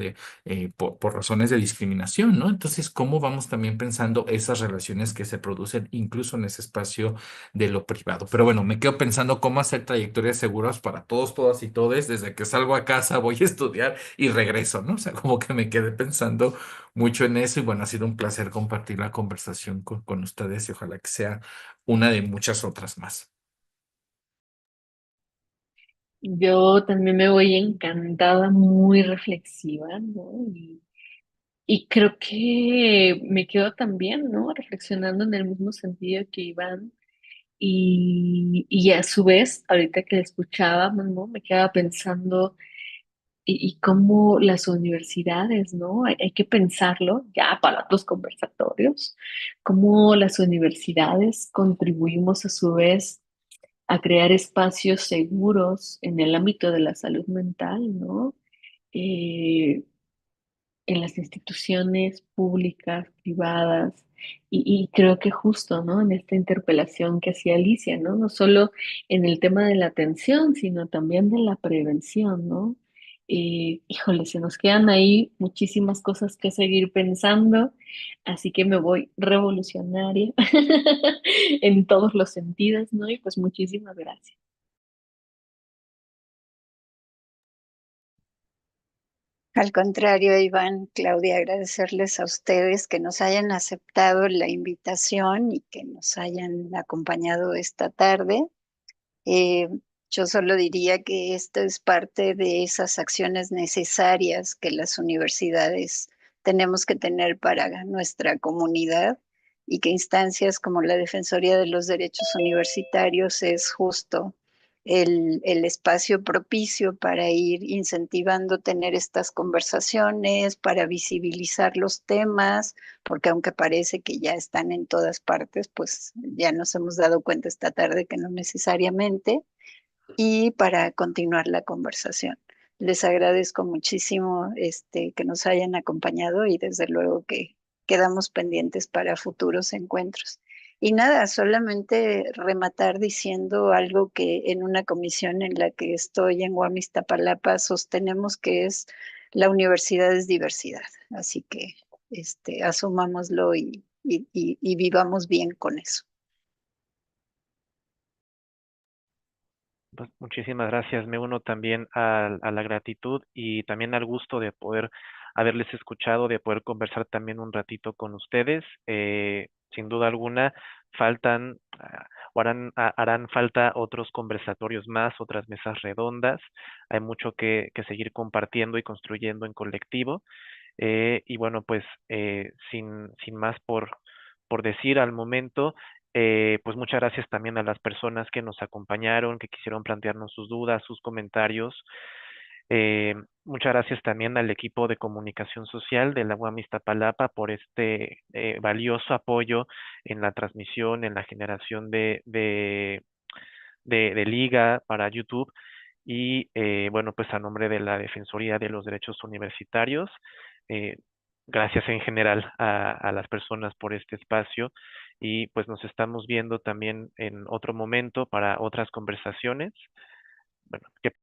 Speaker 3: por razones de discriminación, ¿no? Entonces, ¿cómo vamos también pensando esas relaciones que se producen incluso en ese espacio de lo privado? Pero bueno, me quedo pensando cómo hacer trayectorias seguras para todos, todas y todes, desde que salgo a casa, voy a estudiar y regreso, ¿no? O sea, como que me quedé pensando mucho en eso y bueno, ha sido un placer compartir la conversación con ustedes y ojalá que sea una de muchas otras más.
Speaker 4: Yo también me voy encantada, muy reflexiva, ¿no? Y creo que me quedo también, ¿no? Reflexionando en el mismo sentido que Iván. Y a su vez, ahorita que la escuchábamos, ¿no? Me quedaba pensando y cómo las universidades, ¿no? Hay que pensarlo ya para otros conversatorios, cómo las universidades contribuimos a su vez a crear espacios seguros en el ámbito de la salud mental, ¿no? Eh, en las instituciones públicas, privadas, y creo que justo, ¿no? En esta interpelación que hacía Alicia, ¿no? No solo en el tema de la atención, sino también de la prevención, ¿no? Híjole, se nos quedan ahí muchísimas cosas que seguir pensando, así que me voy revolucionaria en todos los sentidos, ¿no? Y pues muchísimas gracias.
Speaker 1: Al contrario, Iván, Claudia, agradecerles a ustedes que nos hayan aceptado la invitación y que nos hayan acompañado esta tarde. Eh, yo solo diría que esto es parte de esas acciones necesarias que las universidades tenemos que tener para nuestra comunidad y que instancias como la Defensoría de los Derechos Universitarios es justo el espacio propicio para ir incentivando tener estas conversaciones, para visibilizar los temas, porque aunque parece que ya están en todas partes, pues ya nos hemos dado cuenta esta tarde que no necesariamente, y para continuar la conversación. Les agradezco muchísimo que nos hayan acompañado y desde luego que quedamos pendientes para futuros encuentros. Y nada, solamente rematar diciendo algo que en una comisión en la que estoy en Guamistapalapa sostenemos que es la universidad es diversidad. Así que asumámoslo y vivamos bien con eso.
Speaker 2: Pues muchísimas gracias. Me uno también a la gratitud y también al gusto de poder haberles escuchado, de poder conversar también un ratito con ustedes. Sin duda alguna, faltan o harán falta otros conversatorios más, otras mesas redondas. Hay mucho que seguir compartiendo y construyendo en colectivo. Y bueno, pues sin más por decir al momento, pues muchas gracias también a las personas que nos acompañaron, que quisieron plantearnos sus dudas, sus comentarios. Muchas gracias también al equipo de comunicación social de la UAM Iztapalapa por este valioso apoyo en la transmisión, en la generación de liga para YouTube. Y bueno, pues a nombre de la Defensoría de los Derechos Universitarios, eh, gracias en general a las personas por este espacio y pues nos estamos viendo también en otro momento para otras conversaciones. Bueno, que